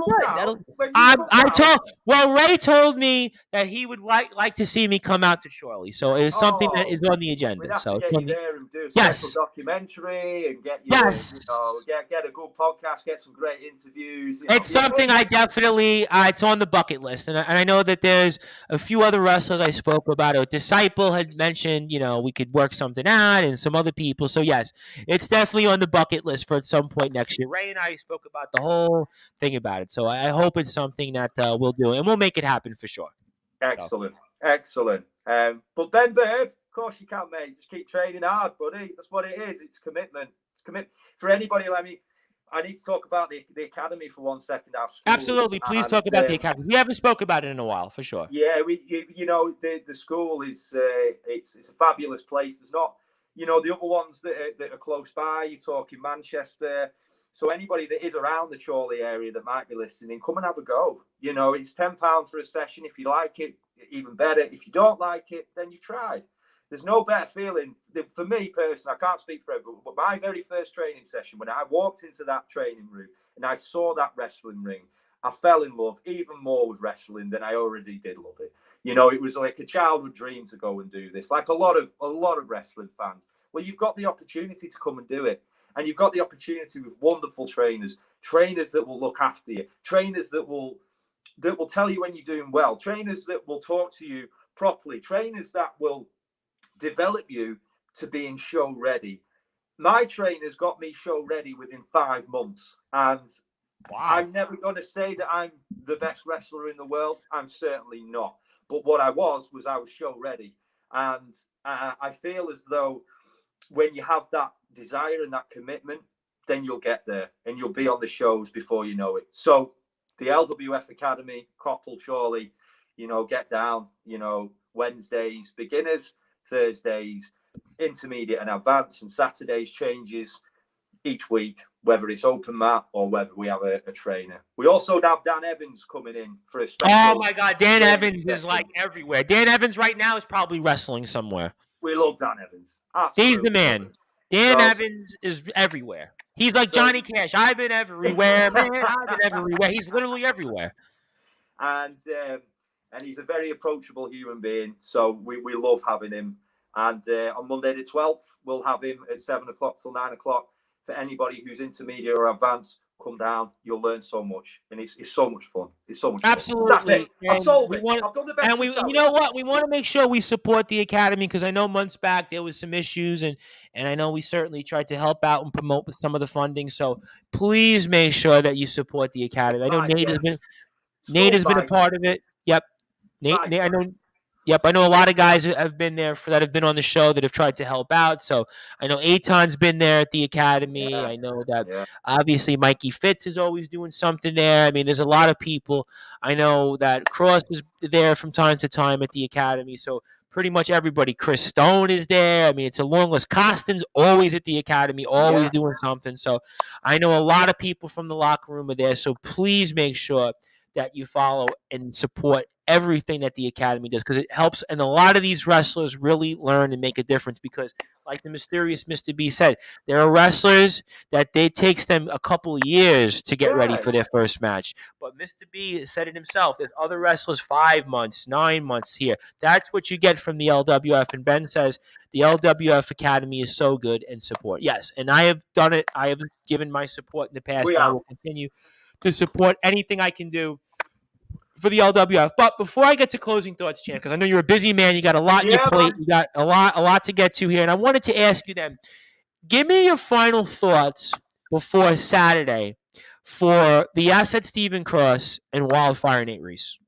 good. Ray told me that he would like to see me come out to Shirley, so it is something that is on the agenda. We'd have to get you there and do a special documentary and get you, get a good podcast, get some great interviews. It's something I definitely. It's on the bucket list, and I know know that there's a few other wrestlers I spoke about. A Disciple had mentioned, we could work something out, and some other people. So yes, it's definitely on the bucket list for at some point next year. Ray and I spoke about the whole thing about it. So I hope it's something that we'll do, and we'll make it happen for sure. Excellent. Excellent. But Ben Bird, of course you can, mate. Just keep training hard, buddy. That's what it is. It's commitment. It's commitment. For anybody like me, I need to talk about the academy for 1 second. Absolutely. Please talk about the academy. We haven't spoke about it in a while, for sure. Yeah, the school is it's a fabulous place. There's not, the other ones that are close by. You're talking Manchester. So anybody that is around the Chorley area that might be listening, come and have a go. It's £10 for a session. If you like it, even better. If you don't like it, then you've tried. There's no better feeling for me personally. I can't speak for everyone, but my very first training session, when I walked into that training room and I saw that wrestling ring, I fell in love even more with wrestling than I already did love it. It was like a childhood dream to go and do this, like a lot of wrestling fans. Well, you've got the opportunity to come and do it. And you've got the opportunity with wonderful trainers that will look after you, trainers that will tell you when you're doing well, trainers that will talk to you properly, trainers that will develop you to being show ready. My trainers got me show ready within 5 months. And wow. I'm never going to say that I'm the best wrestler in the world. I'm certainly not. But what I was show ready. And I feel as though when you have that desire and that commitment, then you'll get there and you'll be on the shows before you know it. So the LWF Academy, Coppell, Chorley, get down, Wednesdays, beginners, Thursdays, intermediate and advanced, and Saturdays changes each week, whether it's open mat or whether we have a trainer. We also have Dan Evans coming in for a special. Oh my God, Dan Evans is like everywhere. Dan Evans right now is probably wrestling somewhere. We love Dan Evans. Absolutely. He's the man. Dan Evans is everywhere. He's like Johnny Cash. I've been everywhere, man. I've been everywhere. He's literally everywhere. And he's a very approachable human being. So we love having him. And on Monday the 12th, we'll have him at 7 o'clock till 9 o'clock. For anybody who's intermediate or advanced, come down. You'll learn so much. And it's so much fun. It's so much Absolutely. fun. That's it. I've sold it. I've done the best. And you know what? We want to make sure we support the academy, because I know months back there was some issues, and I know we certainly tried to help out and promote with some of the funding. So please make sure that you support the academy. I know Nate has been a part of it. Yep. Nate, I know. Yep, I know a lot of guys have been there that have been on the show that have tried to help out. So I know Aton's been there at the academy. Yeah. I know that obviously Mikey Fitz is always doing something there. I mean, there's a lot of people. I know that Cross is there from time to time at the academy. So pretty much everybody. Chris Stone is there. I mean, it's a long list. Costin's always at the academy, always doing something. So I know a lot of people from the locker room are there. So please make sure that you follow and support everything that the academy does, because it helps. And a lot of these wrestlers really learn and make a difference, because like the mysterious Mr. B said, there are wrestlers that it takes them a couple of years to get ready for their first match. But Mr. B said it himself. There's other wrestlers 5 months, 9 months here. That's what you get from the LWF. And Ben says the LWF Academy is so good, and support. Yes, and I have done it. I have given my support in the past, and I will continue to support anything I can do for the LWF. But before I get to closing thoughts, Chan, because I know you're a busy man, you got a lot on your plate, you got a lot to get to here, and I wanted to ask you then, give me your final thoughts before Saturday for the Asset Stephen Cross and Wildfire Nate Reese.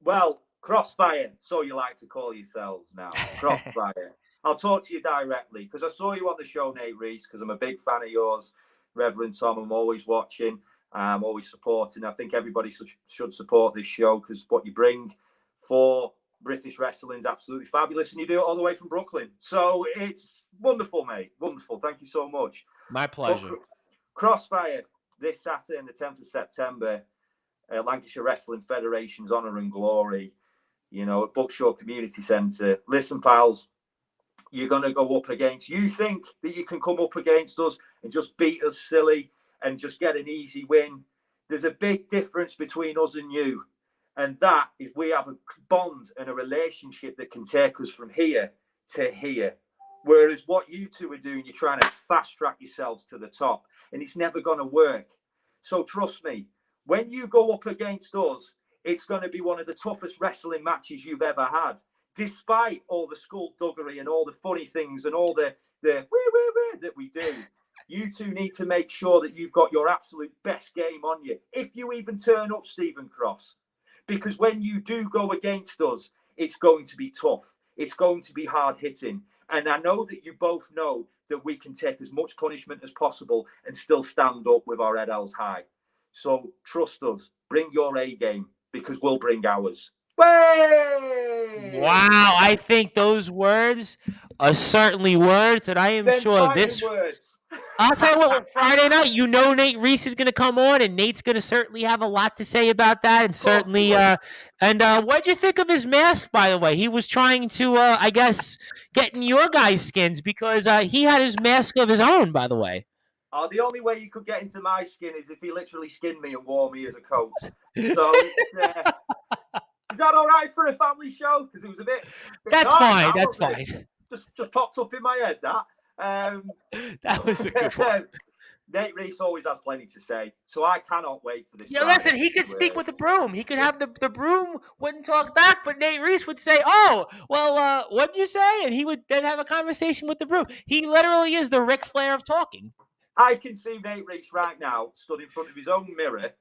Well, Crossfire, so you like to call yourselves now, Crossfire. I'll talk to you directly, because I saw you on the show, Nate Reese, because I'm a big fan of yours, Reverend Tom. I'm always watching. I'm always supporting. I think everybody should support this show, because what you bring for British wrestling is absolutely fabulous, and you do it all the way from Brooklyn. So it's wonderful, mate. Wonderful. Thank you so much. My pleasure. But Crossfire this Saturday, on the 10th of September, Lancashire Wrestling Federation's Honour and Glory, at Buckshaw Community Centre. Listen, pals, you're going to go up against, you think that you can come up against us and just beat us silly and just get an easy win. There's a big difference between us and you. And that is, we have a bond and a relationship that can take us from here to here. Whereas what you two are doing, you're trying to fast track yourselves to the top, and it's never going to work. So trust me, when you go up against us, it's going to be one of the toughest wrestling matches you've ever had. Despite all the skullduggery and all the funny things and all the that we do, you two need to make sure that you've got your absolute best game on you. If you even turn up, Stephen Cross, because when you do go against us, it's going to be tough. It's going to be hard hitting. And I know that you both know that we can take as much punishment as possible and still stand up with our head held high. So trust us. Bring your A game because we'll bring ours. Way! Wow, I think those words are certainly words that I am sure this. Words. I'll tell you what, Friday night, you know Nate Reese is going to come on, and Nate's going to certainly have a lot to say about that. And certainly, what'd you think of his mask, by the way? He was trying to, I guess, get in your guys' skins because he had his mask of his own, by the way. The only way you could get into my skin is if he literally skinned me and wore me as a coat. So is that all right for a family show? Because it was a bit That's fine. That's fine. Just popped up in my head, that. That was a good one. Nate Reese always has plenty to say, so I cannot wait for this. Yeah, listen, he could speak with a broom. He could have the broom wouldn't talk back, but Nate Reese would say, "Oh, well, what'd you say?" And he would then have a conversation with the broom. He literally is the Ric Flair of talking. I can see Nate Reese right now stood in front of his own mirror,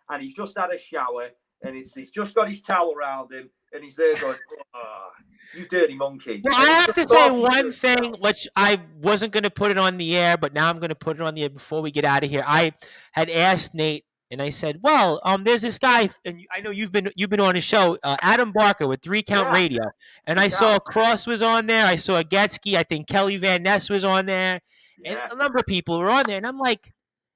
and he's just had a shower, and he's just got his towel around him, and he's there going, "Oh, you dirty monkey." Well, I have to say one thing, which I wasn't going to put it on the air, but now I'm going to put it on the air before we get out of here. I had asked Nate, and I said, "Well, there's this guy, and I know you've been on his show, Adam Barker with 3 Count Radio, and I saw Cross was on there, I saw Getsky, I think Kelly Van Ness was on there, and a number of people were on there, and I'm like,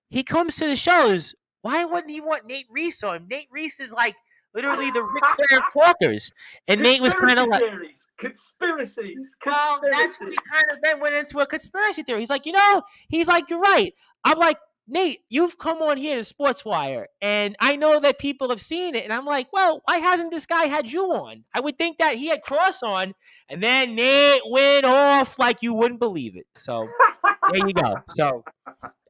he comes to the shows, why wouldn't he want Nate Reese on? Nate Reese is like literally the Ric Flair of talkers," and Nate was kind of like. Conspiracies. Well, that's when he kind of then went into a conspiracy theory. He's like, you're right. I'm like, Nate, you've come on here to Sportswire, and I know that people have seen it. And I'm like, well, why hasn't this guy had you on? I would think that he had Cross on, and then Nate went off like you wouldn't believe it. So there you go. So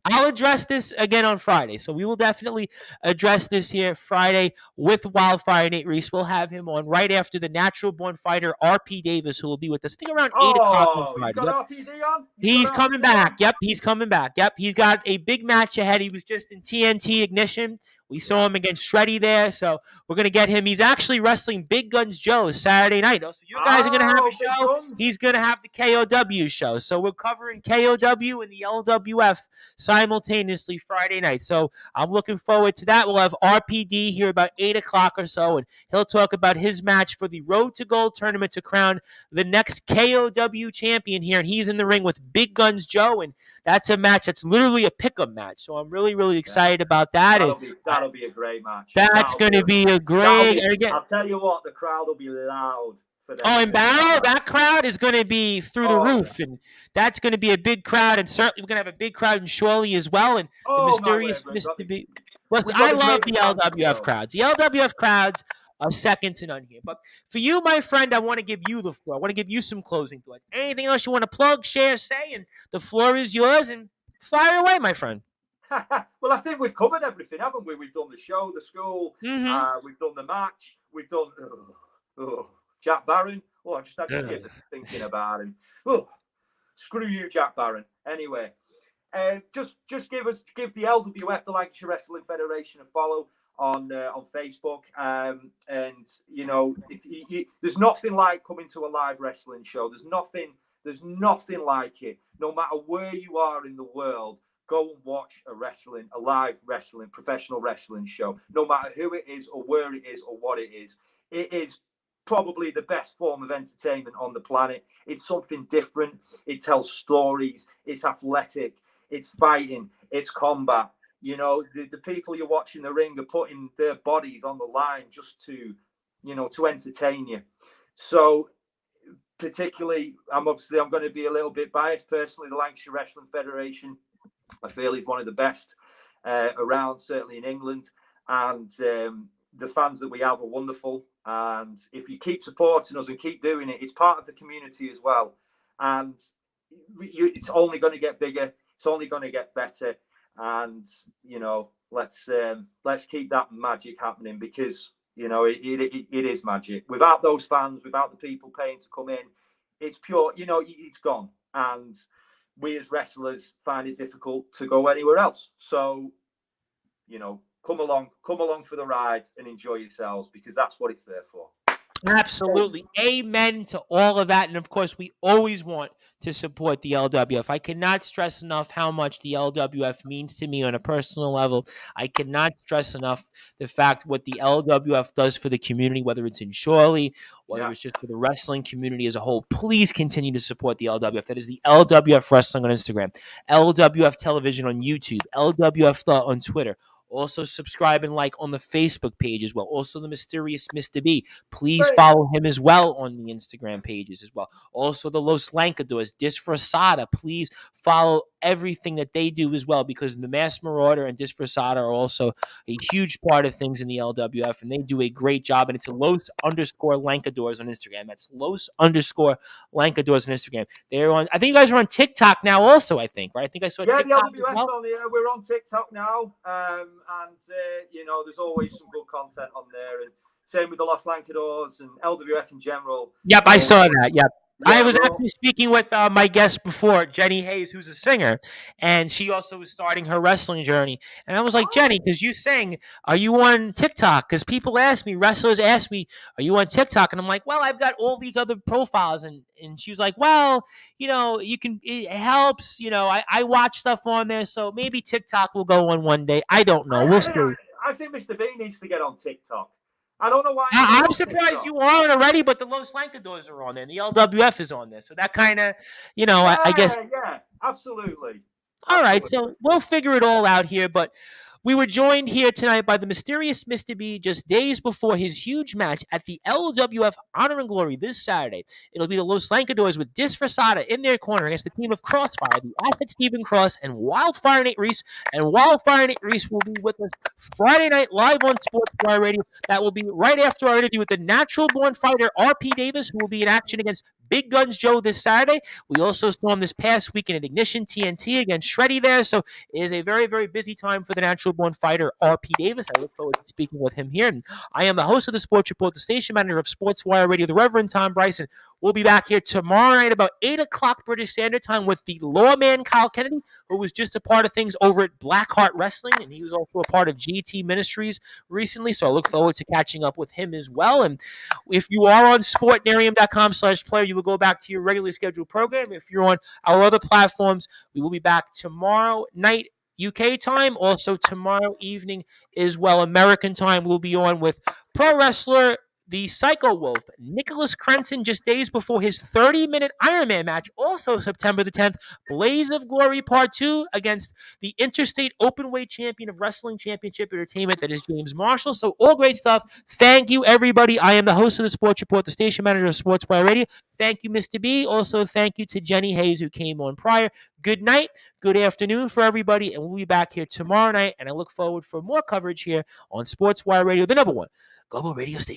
I'll address this again on Friday. So we will definitely address this here Friday with Wildfire Nate Reese. We'll have him on right after the natural born fighter RP Davis, who will be with us, I think around 8 o'clock on Friday. Got RPD on? He's coming back. Yep, he's coming back. Yep, he's got a big match ahead. He was just in TNT Ignition. We saw him against Shreddy there, so we're going to get him. He's actually wrestling Big Guns Joe Saturday night. So you guys are going to have a show. He's going to have the KOW show. So we're covering KOW and the LWF simultaneously Friday night. So I'm looking forward to that. We'll have RPD here about 8 o'clock or so, and he'll talk about his match for the Road to Gold tournament to crown the next KOW champion here. And he's in the ring with Big Guns Joe, and that's a match that's literally a pick-up match. So I'm really, really excited about that. That'll be a great match. That's going to be a great. I'll tell you what, the crowd will be loud for that. Oh, and Barrow, that crowd is going to be through the roof, and that's going to be a big crowd. And certainly we're going to have a big crowd in Shirley as well. And the mysterious Mr. B. Listen, I love the LWF crowds. The LWF crowds are second to none here. But for you, my friend, I want to give you the floor. I want to give you some closing thoughts. Anything else you want to plug, share, say, and the floor is yours. And fire away, my friend. Well, I think we've covered everything, haven't we? We've done the show, the school, we've done the match, we've done Jack Barron. Oh, I just had to skip thinking about him. Oh, screw you, Jack Barron. Anyway, just give the LWF, the Lancashire Wrestling Federation, a follow on Facebook. And if there's nothing like coming to a live wrestling show. There's nothing like it. No matter where you are in the world, go and watch a live wrestling, professional wrestling show. No matter who it is or where it is or what it is probably the best form of entertainment on the planet. It's something different. It tells stories. It's athletic. It's fighting. It's combat. You know, the people you're watching the ring are putting their bodies on the line just to entertain you. So particularly, I'm going to be a little bit biased personally. The Lancashire Wrestling Federation, I feel, is one of the best around, certainly in England. And the fans that we have are wonderful. And if you keep supporting us and keep doing it, it's part of the community as well. And it's only going to get bigger. It's only going to get better. And, let's keep that magic happening, because You know, it is magic. Without those fans, without the people paying to come in, it's pure. You know, it's gone. And we as wrestlers find it difficult to go anywhere else. So, you know, come along for the ride and enjoy yourselves, because that's what it's there for. Absolutely. Amen to all of that. And of course, we always want to support the LWF. I cannot stress enough how much the LWF means to me on a personal level. I cannot stress enough the fact what the LWF does for the community, whether it's in Shirley, whether it's just for the wrestling community as a whole. Please continue to support the LWF. That is the LWF Wrestling on Instagram, LWF Television on YouTube, LWF on Twitter. Also subscribe and like on the Facebook page as well. Also the Mysterious Mr. B. Please follow him as well on the Instagram pages as well. Also the Los Lancadores, Disfrazada. Please follow everything that they do as well, because the Mass Marauder and Disfrazada are also a huge part of things in the LWF, and they do a great job. And it's Los_Lancadores on Instagram. That's Los_Lancadores on Instagram. They're on. I think you guys are on TikTok now, also. I think, right? I think I saw TikTok. Yeah, the LWF's on there. We're on TikTok now, and you know, there's always some good content on there. And same with the Los Lancadores and LWF in general. Yep, I saw that. Yep. Yeah, I was actually speaking with my guest before, Jenny Hayes, who's a singer, and she also was starting her wrestling journey. And I was like, Jenny, because you sing, are you on TikTok? Because people ask me, wrestlers ask me, are you on TikTok? And I'm like, well, I've got all these other profiles. And she was like, well, you know, it helps. You know, I watch stuff on there, so maybe TikTok will go on one day. I don't know. We'll see. I think Mr. B needs to get on TikTok. I don't know why. I'm surprised you aren't already, but the Los Lancadores are on there, and the LWF is on there. So that kind of, you know, I guess. Yeah, absolutely. All right, so we'll figure it all out here, but we were joined here tonight by the Mysterious Mr. B just days before his huge match at the LWF Honor and Glory this Saturday. It'll be the Los Lancadores with Disfrazada in their corner against the team of Crossfire, the Athlete Stephen Cross, and Wildfire Nate Reese. And Wildfire Nate Reese will be with us Friday night live on Sportswire Radio. That will be right after our interview with the Natural Born Fighter, R.P. Davis, who will be in action against Big Guns Joe this Saturday. We also saw him this past weekend at Ignition TNT against Shreddy there. So it is a very, very busy time for the Natural Born Fighter, R.P. Davis. I look forward to speaking with him here. And I am the host of the Sports Report, the station manager of Sportswire Radio, the Reverend Tom Bryson. We'll be back here tomorrow night about 8 o'clock British Standard Time with the lawman Kyle Kennedy, who was just a part of things over at Blackheart Wrestling, and he was also a part of GT Ministries recently. So I look forward to catching up with him as well. And if you are on sportnarium.com/player, you will go back to your regularly scheduled program. If you're on our other platforms, we will be back tomorrow night UK time, also tomorrow evening as well, American time. We'll be on with pro wrestler, the Psycho Wolf, Nicholas Crenson, just days before his 30-minute Ironman match, also September the 10th, Blaze of Glory Part 2 against the Interstate Openweight Champion of Wrestling Championship Entertainment, that is James Marshall. So all great stuff. Thank you, everybody. I am the host of the Sports Report, the station manager of Sportswire Radio. Thank you, Mr. B. Also, thank you to Jenny Hayes, who came on prior. Good night, good afternoon for everybody, and we'll be back here tomorrow night, and I look forward for more coverage here on Sportswire Radio, the #1 global radio station.